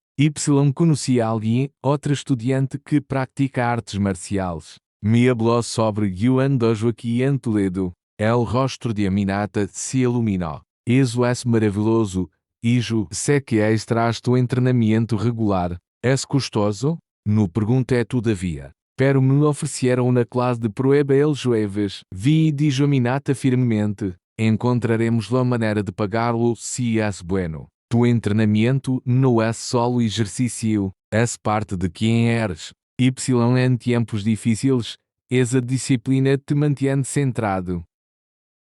Conhecia alguém, outra estudante que pratica artes marciais. Me hablou sobre Yuan Dojo aqui em Toledo. El rosto de Aminata se iluminou. Isso é maravilhoso. Ijo, sei que traz tu treinamento regular. É custoso? Não perguntei todavia. Pero me ofereceram uma classe de prueba el jueves. Vi e dijo Aminata firmemente. Encontraremos la maneira de pagá-lo se é bueno. Tu treinamento não é solo exercício, é parte de quem eres. Em tempos difíceis, essa disciplina te mantém centrado.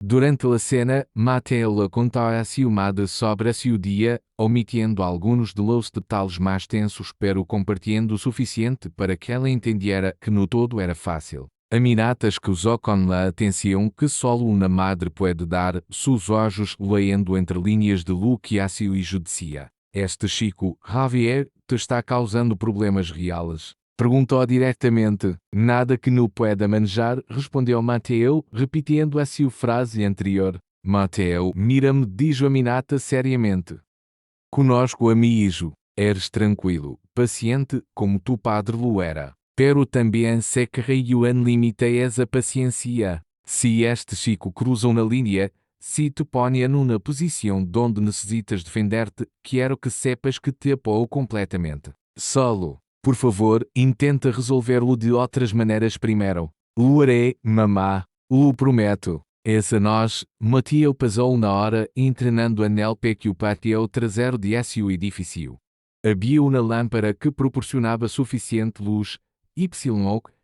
Durante a cena, Mateo contou a sua madre sobre a seu dia, omitindo alguns de los detalhes mais tensos, pero compartilhando o suficiente para que ela entendera que no todo era fácil. Aminata escusou com a atenção que solo uma madre pode dar, seus olhos lendo entre linhas de lo que a seu hijo dizia. Este chico, Javier, te está causando problemas reais? Perguntou diretamente. Nada que não pueda manejar, respondeu Mateo, repetindo a sua frase anterior. Mateo, mira-me, dijo Aminata seriamente. Conosco a mi hijo. Eres tranquilo, paciente, como tu padre lo era. Pero também sei que Yuan limite essa paciência. Se este chico cruza uma linha, se te põe numa posição donde necessitas defender-te, quero que sepas que te apoio completamente. Solo, por favor, intenta resolver-lo de outras maneiras primeiro. Lo haré, mamá. Lo prometo. Essa nós, Mateo passou uma hora treinando nel pequeno patio traseiro de seu edifício. Havia uma lâmpada que proporcionava suficiente luz.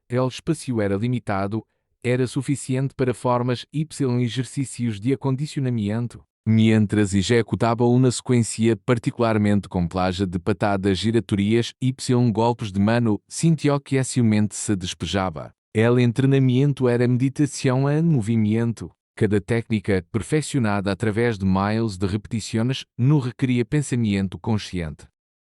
El espaço era limitado, era suficiente para formas exercícios de acondicionamento. Mientras executava uma sequência particularmente complexa de patadas giratorias golpes de mano, sentiu que a sua mente se despejava. El treinamento era meditação em movimento. Cada técnica, perfeccionada através de miles de repetições, não requeria pensamento consciente.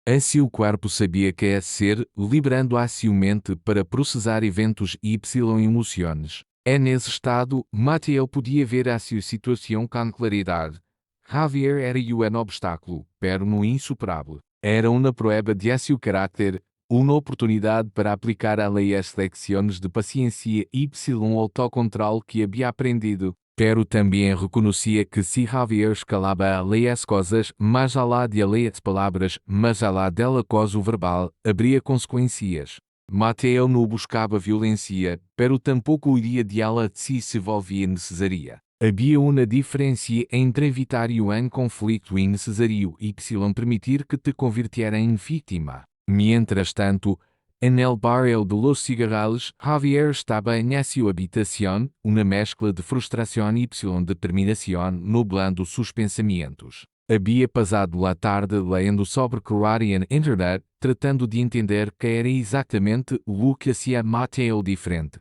Assim o corpo sabia que é ser, liberando a sua mente para processar eventos e emoções. Nesse estado, Mateo podia ver a sua situação com claridade. Javier era um obstáculo, pero não insuperável. Era uma prueba de seu caráter, uma oportunidade para aplicar a lei as lecções de paciência e autocontrole que havia aprendido. Pero também reconhecia que se Javier escalava a lei as coisas, mais alá de a lei as palavras, mais alá dela coisa verbal, haveria consequências. Mateo não buscava violência, pero tampouco iria de ela se volvia necessária. Havia uma diferença entre evitar um conflito innecessário e permitir que te convirtiera em vítima. Mientras tanto, en el barrio de los cigarros, Javier estava em sua habitação, uma mescla de frustração e determinação nublando seus pensamentos. Havia passado a tarde lendo sobre Korean Internet, tratando de entender que era exatamente o que hacía Mateo diferente.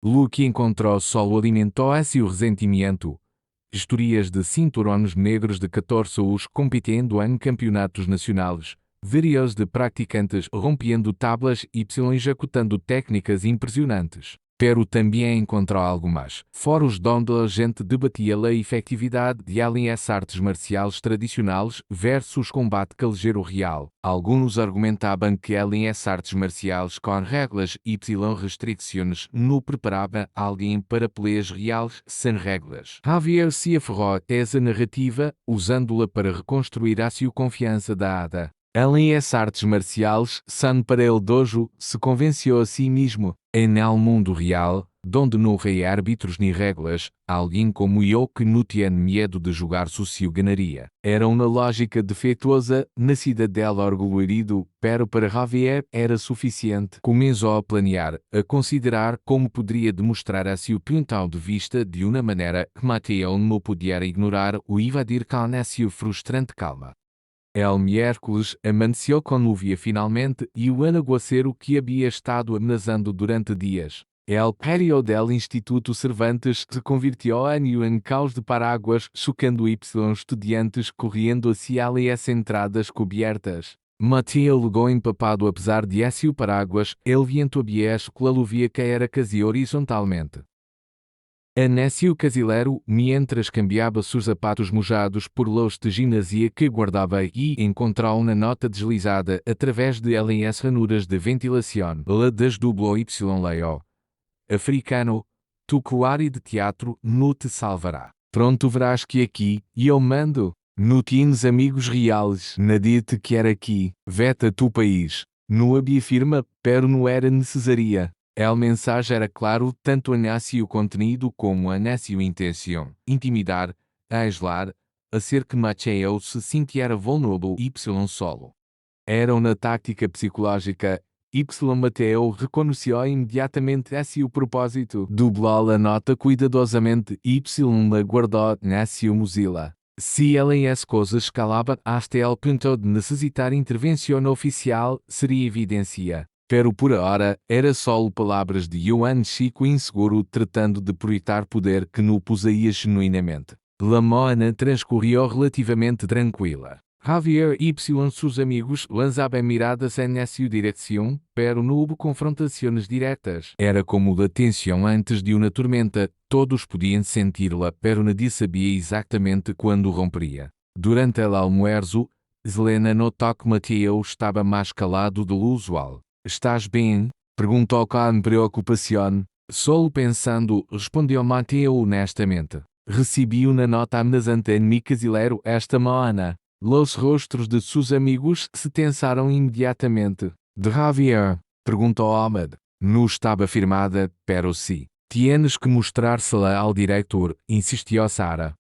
O que encontrou só alimentou-se o ressentimento. Histórias de cinturões negros de 14 anos competindo em campeonatos nacionais. Vídeos de praticantes rompendo tablas e executando técnicas impressionantes. Pero também encontrou algo mais. Fóruns onde a gente debatia a efetividade de as artes marciais tradicionais versus combate callejeiro real. Alguns argumentavam que as artes marciais com regras e restrições não preparavam alguém para peleas reais sem regras. Javier se aferrou a essa narrativa, usando-la para reconstruir a sua confiança dada. As artes marciais são para ele dojo, se convenceu a si mesmo. No mundo real, onde não há árbitros nem regras, alguém como eu que não tinha medo de jogar socio ganharia. Era uma lógica defeituosa, nascida dela orgulhorido, pero para Javier era suficiente. Começou a planear, a considerar como poderia demonstrar a seu ponto de vista de uma maneira que Mateo não podia ignorar ou evadir com a sua frustrante calma. El miércoles amanheceu com nuvem finalmente e o aguaceiro que havia estado amenazando durante dias. El patio del Instituto Cervantes se convirtió em um caos de paráguas, chocando estudiantes correndo hacia as entradas cobertas. Mateo legou empapado apesar de seu paráguas, el viento abiés com a luvia que era quase horizontalmente. Anécio Casileiro, mientras cambiava seus sapatos mojados por los de ginásio que guardava e encontrou uma nota deslizada através de as ranuras de ventilação. La desdublou y leo. Africano, tu coari de teatro não te salvará. Pronto verás que aqui, e eu mando. Não tens amigos reais, nadie te quer aqui. Vete a tu país. Não havia firma, pero não era necessária. El mensagem era claro tanto a seu contenido como a sua intenção: intimidar, aislar, hacer que Mateo se sintiera vulnerável y solo. Era uma tática psicológica. Mateo reconheceu imediatamente a seu propósito. Dublou a nota cuidadosamente y la guardou na sua mozilla. Se as coisas escalava hasta el punto de necessitar intervenção oficial, seria evidência. Pero por ahora, era só palavras de Yuan Chico inseguro tratando de projetar poder que não possuía genuinamente. La Moana transcorreu relativamente tranquila. Javier y seus amigos lançavam miradas em sua direção, pero não houve confrontações diretas. Era como a tensão antes de uma tormenta, todos podiam senti-la, pero nadie sabia exatamente quando romperia. Durante el almuerzo, Selena notou que Mateo estava mais calado do usual. Estás bem? Perguntou com preocupação. Solo pensando, respondeu Mateo honestamente. Recebi uma nota amenazante em mi casillero esta manhã. Los rostros de seus amigos se tensaram imediatamente. De Javier? Perguntou Ahmed. Não estava firmada, pero sí. Tienes que mostrar-se-la ao diretor, insistiu Sara.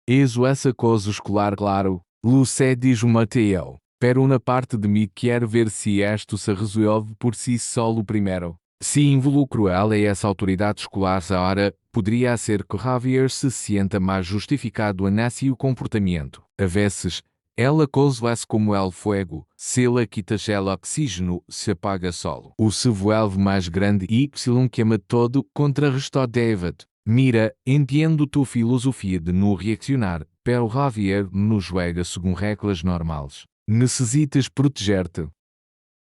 Eso essa coisa escolar claro. Lucé diz o Mateo. Pero uma parte de mim quer ver se isto se resolve por si solo primeiro. Se involucro a essa autoridade escolar agora, poderia ser que Javier se sienta mais justificado a seu comportamento. A vezes, ela cose como el fuego, se la quitas el oxígeno, se apaga solo. O se vuelve mais grande y que ama todo, contrarrestou David. Mira, entendo tua filosofia de não reaccionar, pero Javier não joga segundo regras normais. Necessitas proteger-te.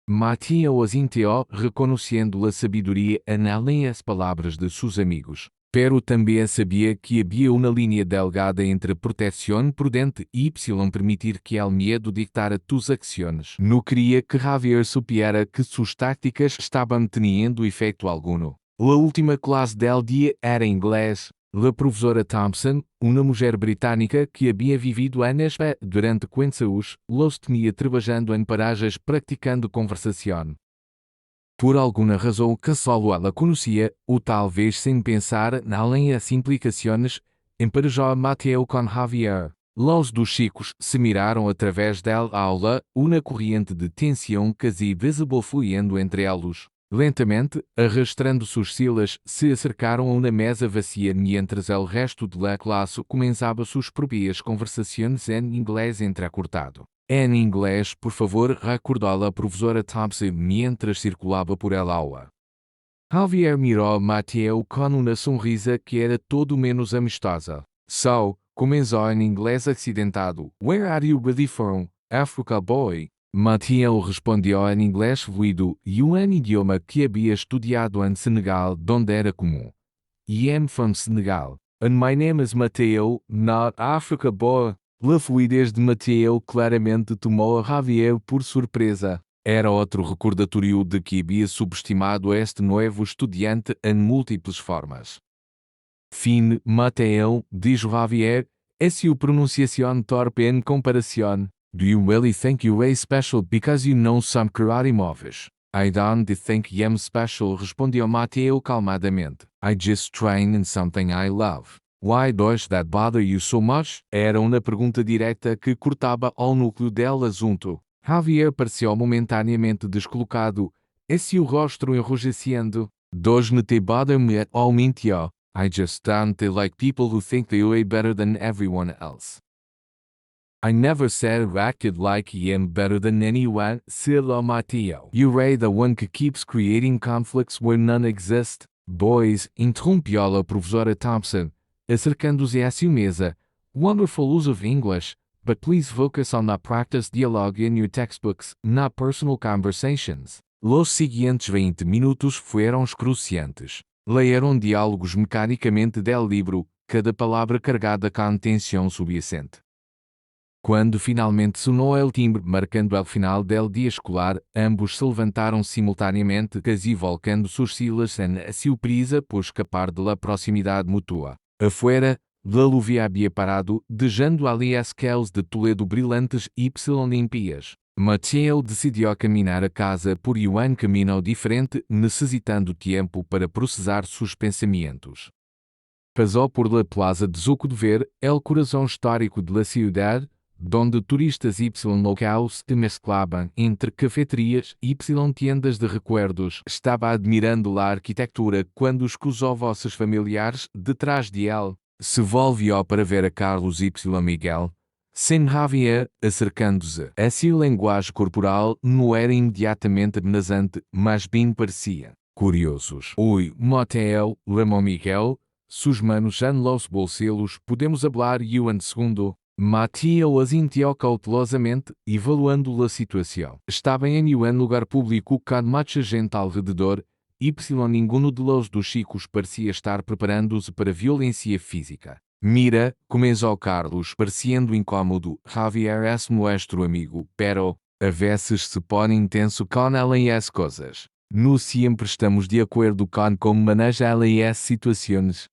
Mateo asinteou, reconhecendo a sabedoria além as palavras de seus amigos. Pero também sabia que havia uma linha delgada entre proteção prudente e permitir que el medo dictara tus acciones. Não queria que Javier supiera que suas táticas estavam teniendo efeito alguno. A última classe del dia era inglês. A professora Thompson, uma mulher britânica que havia vivido anos durante 15 anos, los tinha trabalhando em paragens praticando conversação. Por alguma razão que só ela conhecia, ou talvez sem pensar além as implicações, emparejou Mateo com Javier. Los dos chicos se miraram através da aula, uma corrente de tensão quase visível fluindo entre eles. Lentamente, arrastando suas silas, se acercaram a uma mesa vazia mientras el resto de la classe começava suas próprias conversações em inglês entrecortado. Em inglês, por favor, recordou a professora Thompson mientras circulava por el aula. Javier mirou Mateo com uma sonrisa que era todo menos amistosa. So, começou em inglês acidentado. Where are you really from, Africa boy? Mateo respondeu em inglês fluido e um idioma que havia estudado em Senegal, onde era comum. I am from Senegal. And my name is Mateo, not Africa boy. A fluidez de Mateo claramente tomou a Javier por surpresa. Era outro recordatório de que havia subestimado este novo estudante em múltiplas formas. Fim, Mateo, diz Javier, é sua pronunciação torpe em comparação. Do you really think you are special because you know some karate moves? I don't think I'm special, respondeu Mateo calmadamente. I just train in something I love. Why does that bother you so much? Era uma pergunta direta que cortava ao núcleo del assunto. Javier pareceu momentaneamente descolocado, e seu rosto enrojecendo. Does not bother me at all, mentiu. I just don't like people who think they are better than everyone else. I never said or acted like I am better than anyone, said Mateo. You're the one who keeps creating conflicts where none exist. Boys, interrompeu a professora Thompson, acercando-se à sua mesa. Wonderful use of English, but please focus on the practice dialogue in your textbooks, not personal conversations. Los siguientes 20 minutos foram excruciantes. Leram diálogos mecanicamente del livro, cada palavra carregada com tensão subjacente. Quando finalmente sonou el timbre marcando el final del dia escolar, ambos se levantaram simultaneamente, casi volcando suas silas en surpresa por escapar de la proximidade mútua. Afuera, la lluvia havia parado, deixando ali as queles de Toledo brilhantes y limpias. Mateo decidiu caminhar a casa por um caminho diferente, necessitando tempo para processar seus pensamentos. Passou por la Plaza de Zuco de Ver, el coração histórico de la ciudad, donde turistas y locais se mesclavam entre cafeterias y tiendas de recuerdos. Estava admirando la arquitectura quando escusou vossos familiares detrás de ele. Se volviu para ver a Carlos y Miguel. Sem Javier, acercando-se. A sua linguagem corporal não era imediatamente amenazante, mas bem parecia. Curiosos. Oi, Mateo, lamou Miguel. Sus manos en los bolsillos, podemos hablar un segundo. Mateo assentiu cautelosamente, evaluando a situação. Estava em um lugar público com muita gente ao redor, y ninguno de los dos chicos parecia estar preparando-se para violência física. Mira, começou Carlos, parecendo incômodo. Javier es nuestro amigo, pero, a veces se pone intenso com ela e as coisas. No sempre estamos de acordo com como maneja ela e as situações.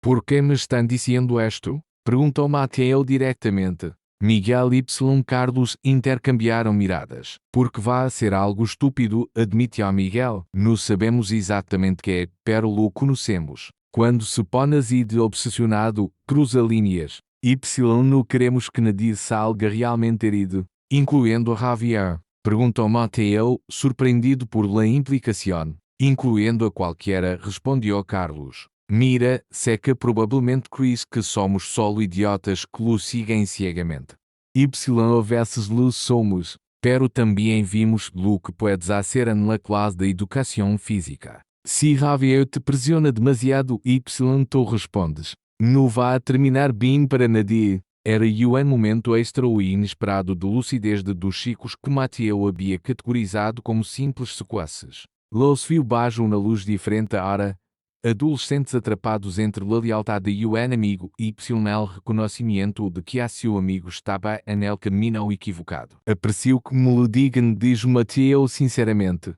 Por que me estão dizendo isto? Perguntou Mateo diretamente. Miguel y Carlos intercambiaram miradas. Porque vai ser algo estúpido, admitiu Miguel. Não sabemos exatamente que é, pero lo conhecemos. Quando se põe assim de obsessionado, cruza linhas. Y não queremos que nadie salga realmente herido, incluindo Javier. Perguntou Mateo, surpreendido por la implicação. Incluindo a qualquer, respondeu Carlos. Mira, sé que provavelmente crees que somos solo idiotas que lo siguen ciegamente. Y a veces lo somos, pero também vimos lo que puedes hacer en la clase de educação física. Se Javier te pressiona demasiado, y tu respondes. Não vai terminar bem para nadie. Era um momento extra e inesperado de lucidez de dos chicos que Mateo havia categorizado como simples sequaces. Los viu baixo na luz diferente hora. Adolescentes atrapados entre a lealdade e o amigo y el reconhecimento de que a seu amigo estava en el caminho equivocado. Aprecio que me lo digam, diz Mateo sinceramente.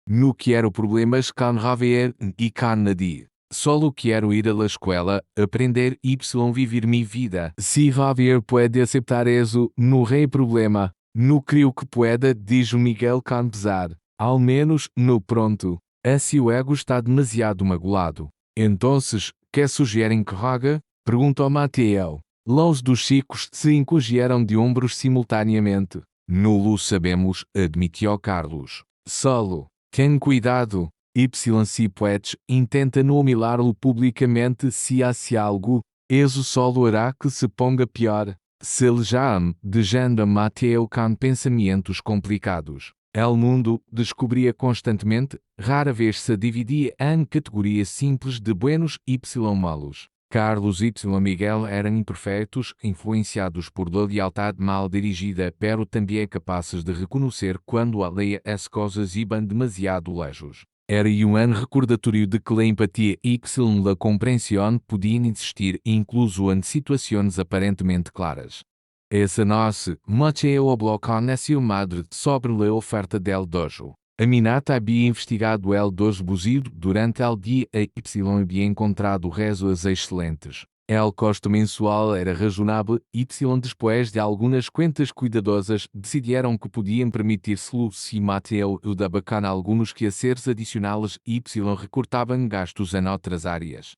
No quero problemas com Javier e com nadie. Solo quero ir a la escuela, aprender y vivir mi vida. Se Javier pode aceitar eso, no hay problema. No creio que pueda, diz Miguel com pesar. Ao menos, no pronto. A seu ego está demasiado magoado. Entonces, que sugerem que haga? Perguntou Mateo. Los dos chicos se encogiram de ombros simultaneamente. Não lo sabemos, admitiu Carlos. Solo. Ten cuidado. Se poetes intenta não humilhá-lo publicamente se algo, isso solo hará que se ponga pior. Se ele já dejando a Mateo com pensamentos complicados. El mundo descobria constantemente, rara vez se dividia em categorias simples de buenos y malos. Carlos y Miguel eram imperfeitos, influenciados por la lealdade mal dirigida, pero também capazes de reconhecer quando a lei as coisas iban demasiado lejos. Era um recordatório de que a empatia y la compreensão podiam existir incluso em situações aparentemente claras. Essa noite, Mateo habló con su madre sobre a oferta del dojo. Aminata havia investigado el dojo buzido durante el dia y havia encontrado rezos excelentes. El costo mensual era razonável y depois de algumas cuentas cuidadosas decidiram que podiam permitir-se-lo se Mateo daba con alguns quehaceres adicionais y recortavam gastos em outras áreas.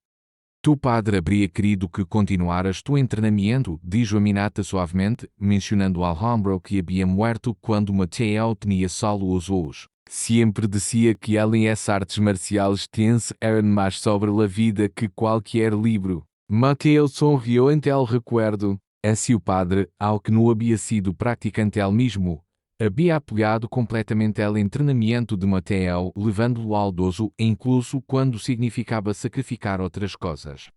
Tu padre habría querido que continuaras tu entrenamiento, dijo Aminata suavemente, mencionando ao hombro que havia muerto quando Mateo tinha solo os olhos. Sempre dizia que em as artes marciais tense eram mais sobre a vida que qualquer livro. Mateo sorriu ante el recuerdo. O padre, ao que não havia sido praticante ele mesmo, havia apoiado completamente o treinamento de Mateo, levando-o ao dojo, incluso quando significava sacrificar outras coisas.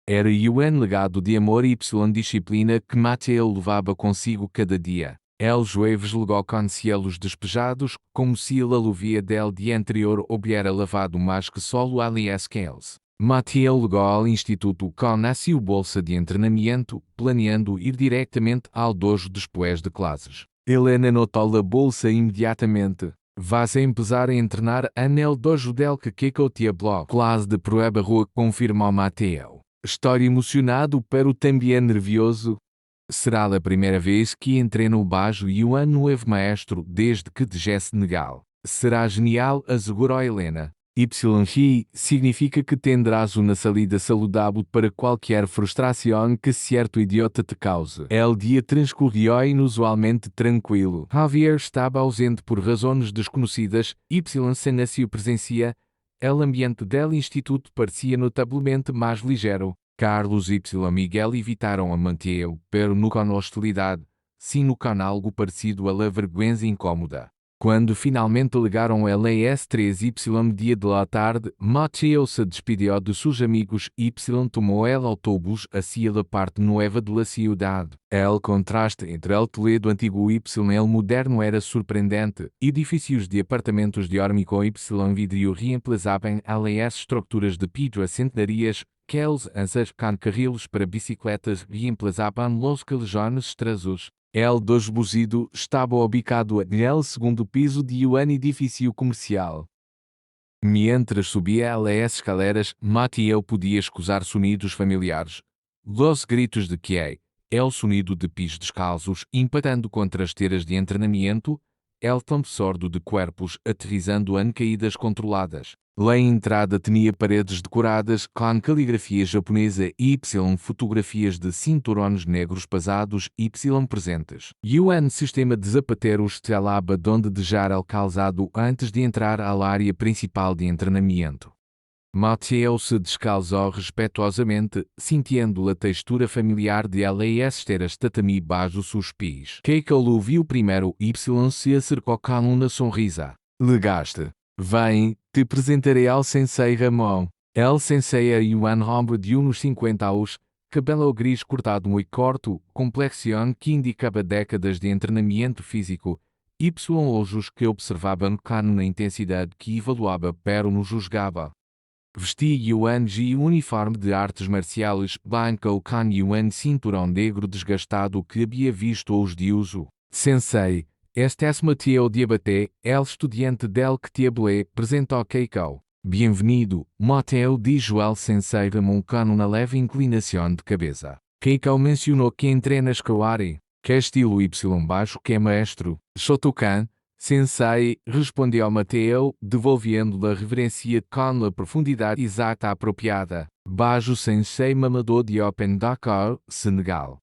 Era um legado de amor e disciplina que Mateo levava consigo cada dia. El jueves legou com cielos despejados, como se a aluvia del dia anterior houvera lavado mais que solo alias scales. Mateo legou ao instituto com a sua bolsa de treinamento, planeando ir diretamente ao dojo depois de classes. Helena notou a bolsa imediatamente. Vas a empezar a entrenar en el dojo del que te habló. Classe de prueba rua, confirmou Mateo. Estou emocionado, pero também nervioso. Será a primeira vez que entreno bajo e um novo maestro desde que dejesse Negal. Será genial, assegurou Helena. YG significa que tendrás uma salida saudável para qualquer frustração que certo idiota te cause. El dia transcorreu inusualmente tranquilo. Javier estava ausente por razões desconhecidas. Sem na sua presença, el ambiente del instituto parecia notavelmente mais ligeiro. Carlos y Miguel evitaram a Mateo, pero no com hostilidade, sino com algo parecido a la vergüenza incômoda. Quando finalmente ligaram el AS3Y dia de la tarde, Mateo se despediu de seus amigos y tomou el autobús hacia la parte nueva de la ciudad. El contraste entre el Toledo antigo y el moderno era surpreendente. Edifícios de apartamentos de hormigón y vidrio reemplazavam as estruturas de pedra centenarias, que els ansas com carrilos para bicicletas reemplazavam los callejones estrazos. El dojo buzido estava ubicado no segundo piso de um edifício comercial. Mientras subia as escaleras, Mateo podia escutar sonidos familiares. Los gritos de que el sonido de pés descalços impactando contra as esteiras de treinamento, el thump sordo de corpos aterrissando em caídas controladas. A entrada tinha paredes decoradas com caligrafia japonesa e fotografias de cinturões negros pesados y presentes. Um sistema de zapateros estelava donde dejar el calzado antes de entrar à área principal de treinamento. Mateo se descalçou respeitosamente, sentindo a textura familiar de las esteiras tatami bajo seus pés. Keiko o viu primeiro y se acercou com uma sonrisa. Legaste. Vem, te apresentarei ao sensei Ramon. El sensei era homem de uns 50 anos, cabelo gris cortado muito curto, complexião que indicava décadas de treinamento físico, y olhos que observavam com uma intensidade que evaluava pero não julgava. Vestia um uniforme de artes marciais branco com um cinturão negro desgastado que havia visto hoje de uso. Sensei, este es Mateo Diabaté, el estudiante del que te hablé, apresentou Keiko. Bienvenido, Mateo dijo el sensei Ramon com uma leve inclinação de cabeça. Keiko mencionou que entrenas Kawari, que é estilo Y baixo que é maestro. Shotokan, sensei, respondeu Mateo, devolvendo a reverência com a profundidade exata apropriada. Bajo sensei mamador de Open Dakar, Senegal.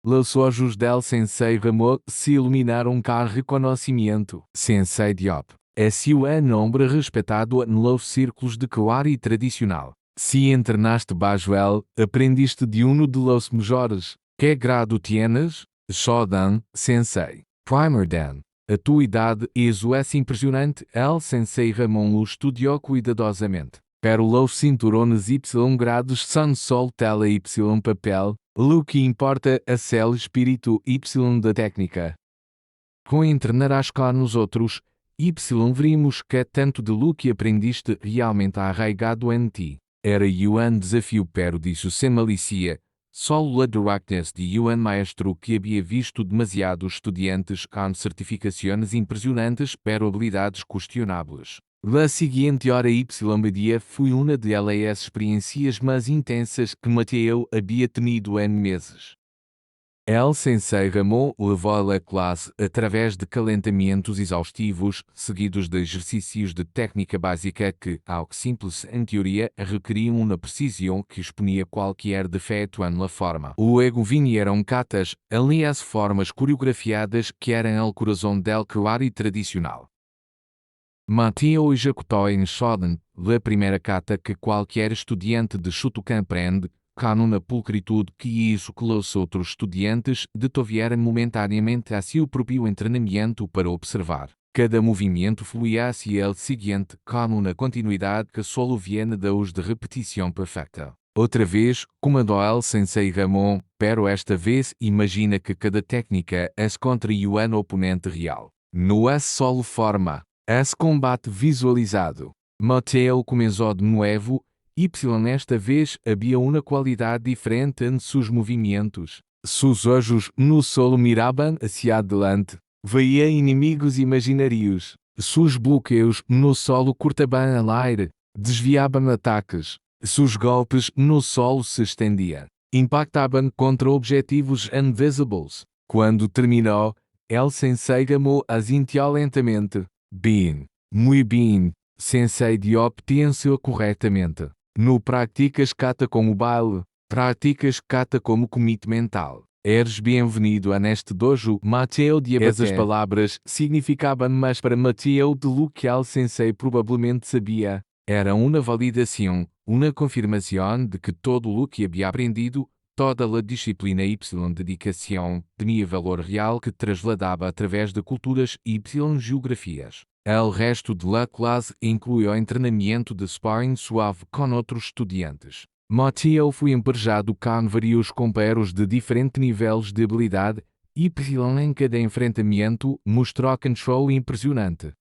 Los olhos del sensei Ramon se iluminaram com reconhecimento. Sensei Diop. é um nombre respeitado nos círculos de Kawari tradicional. Se entrenaste bajo él, aprendiste de uno de los mejores. Que grado tienes? Shodan, sensei. Primer Dan. A tua idade isso é impressionante. El sensei Ramon o estudou cuidadosamente. Pero los cinturones y grados son sol tela y papel, lo que importa es el espírito y da técnica. Com entrenarás com nos outros, veremos que tanto de lo que aprendiste realmente arraigado em ti. Era desafio pero disso sem malícia, só la directness de maestro que havia visto demasiados estudiantes com certificações impressionantes pero habilidades questionáveis. La siguiente hora media foi uma de las experiências mais intensas que Mateo havia tenido em meses. El sensei Ramon levou a classe através de calentamentos exaustivos, seguidos de exercícios de técnica básica que, ao que simples em teoria, requeriam uma precisão que exponia qualquer defeito em la forma. Luego vinieron catas, aliás formas coreografiadas que eram el corazón del Kawari tradicional. Mateo executou em Shodan, a primeira kata que qualquer estudante de Shotokan aprende, com uma pulcritude que isso que os outros estudantes detovieram momentaneamente a seu próprio treinamento para observar. Cada movimento fluía hacia el seguinte com uma continuidade que solo viene da de repetição perfeita. Outra vez, comandou el sensei Ramon, pero esta vez imagina que cada técnica é contra o oponente real. Não é solo forma. Esse combate visualizado. Mateo começou de novo, esta vez havia uma qualidade diferente em seus movimentos. Seus olhos no solo miraban hacia adelante, veia inimigos imaginários. Seus bloqueios no solo cortaban al aire, desviaban ataques. Seus golpes no solo se estendiam, impactaban contra objetivos invisibles. Quando terminou, el sensei gamou asintió lentamente. Bem, muito bem, sensei de obtência corretamente. No practicas kata como baile, practicas kata como commit mental. Eres bem-vindo a neste dojo, Mateo de Abaté. Essas palavras significavam mais para Mateo de lo que el sensei provavelmente sabia. Era uma validação, uma confirmação de que todo o que havia aprendido, toda a disciplina dedicação, tinha valor real que trasladava através de culturas geografias. El resto de la classe incluiu treinamento de sparring suave com outros estudantes. Mateo foi emparejado com vários companheiros de diferentes níveis de habilidade e em cada enfrentamento mostrou controle impressionante.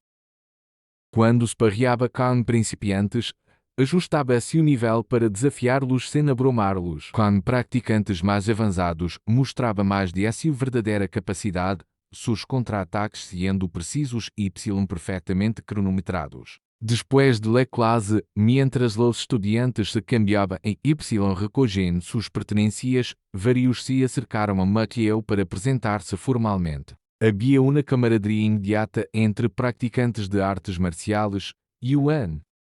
Quando sparreava com principiantes, ajustava-se o nível para desafiá-los sem abrumá-los. Com praticantes mais avançados, mostrava mais de sua verdadeira capacidade, seus contra-ataques sendo precisos e perfeitamente cronometrados. Depois de la classe, mientras os estudantes se cambiavam em recogendo suas pertenencias, vários se acercaram a Mateo para apresentar-se formalmente. Havia uma camaraderia imediata entre praticantes de artes marciais,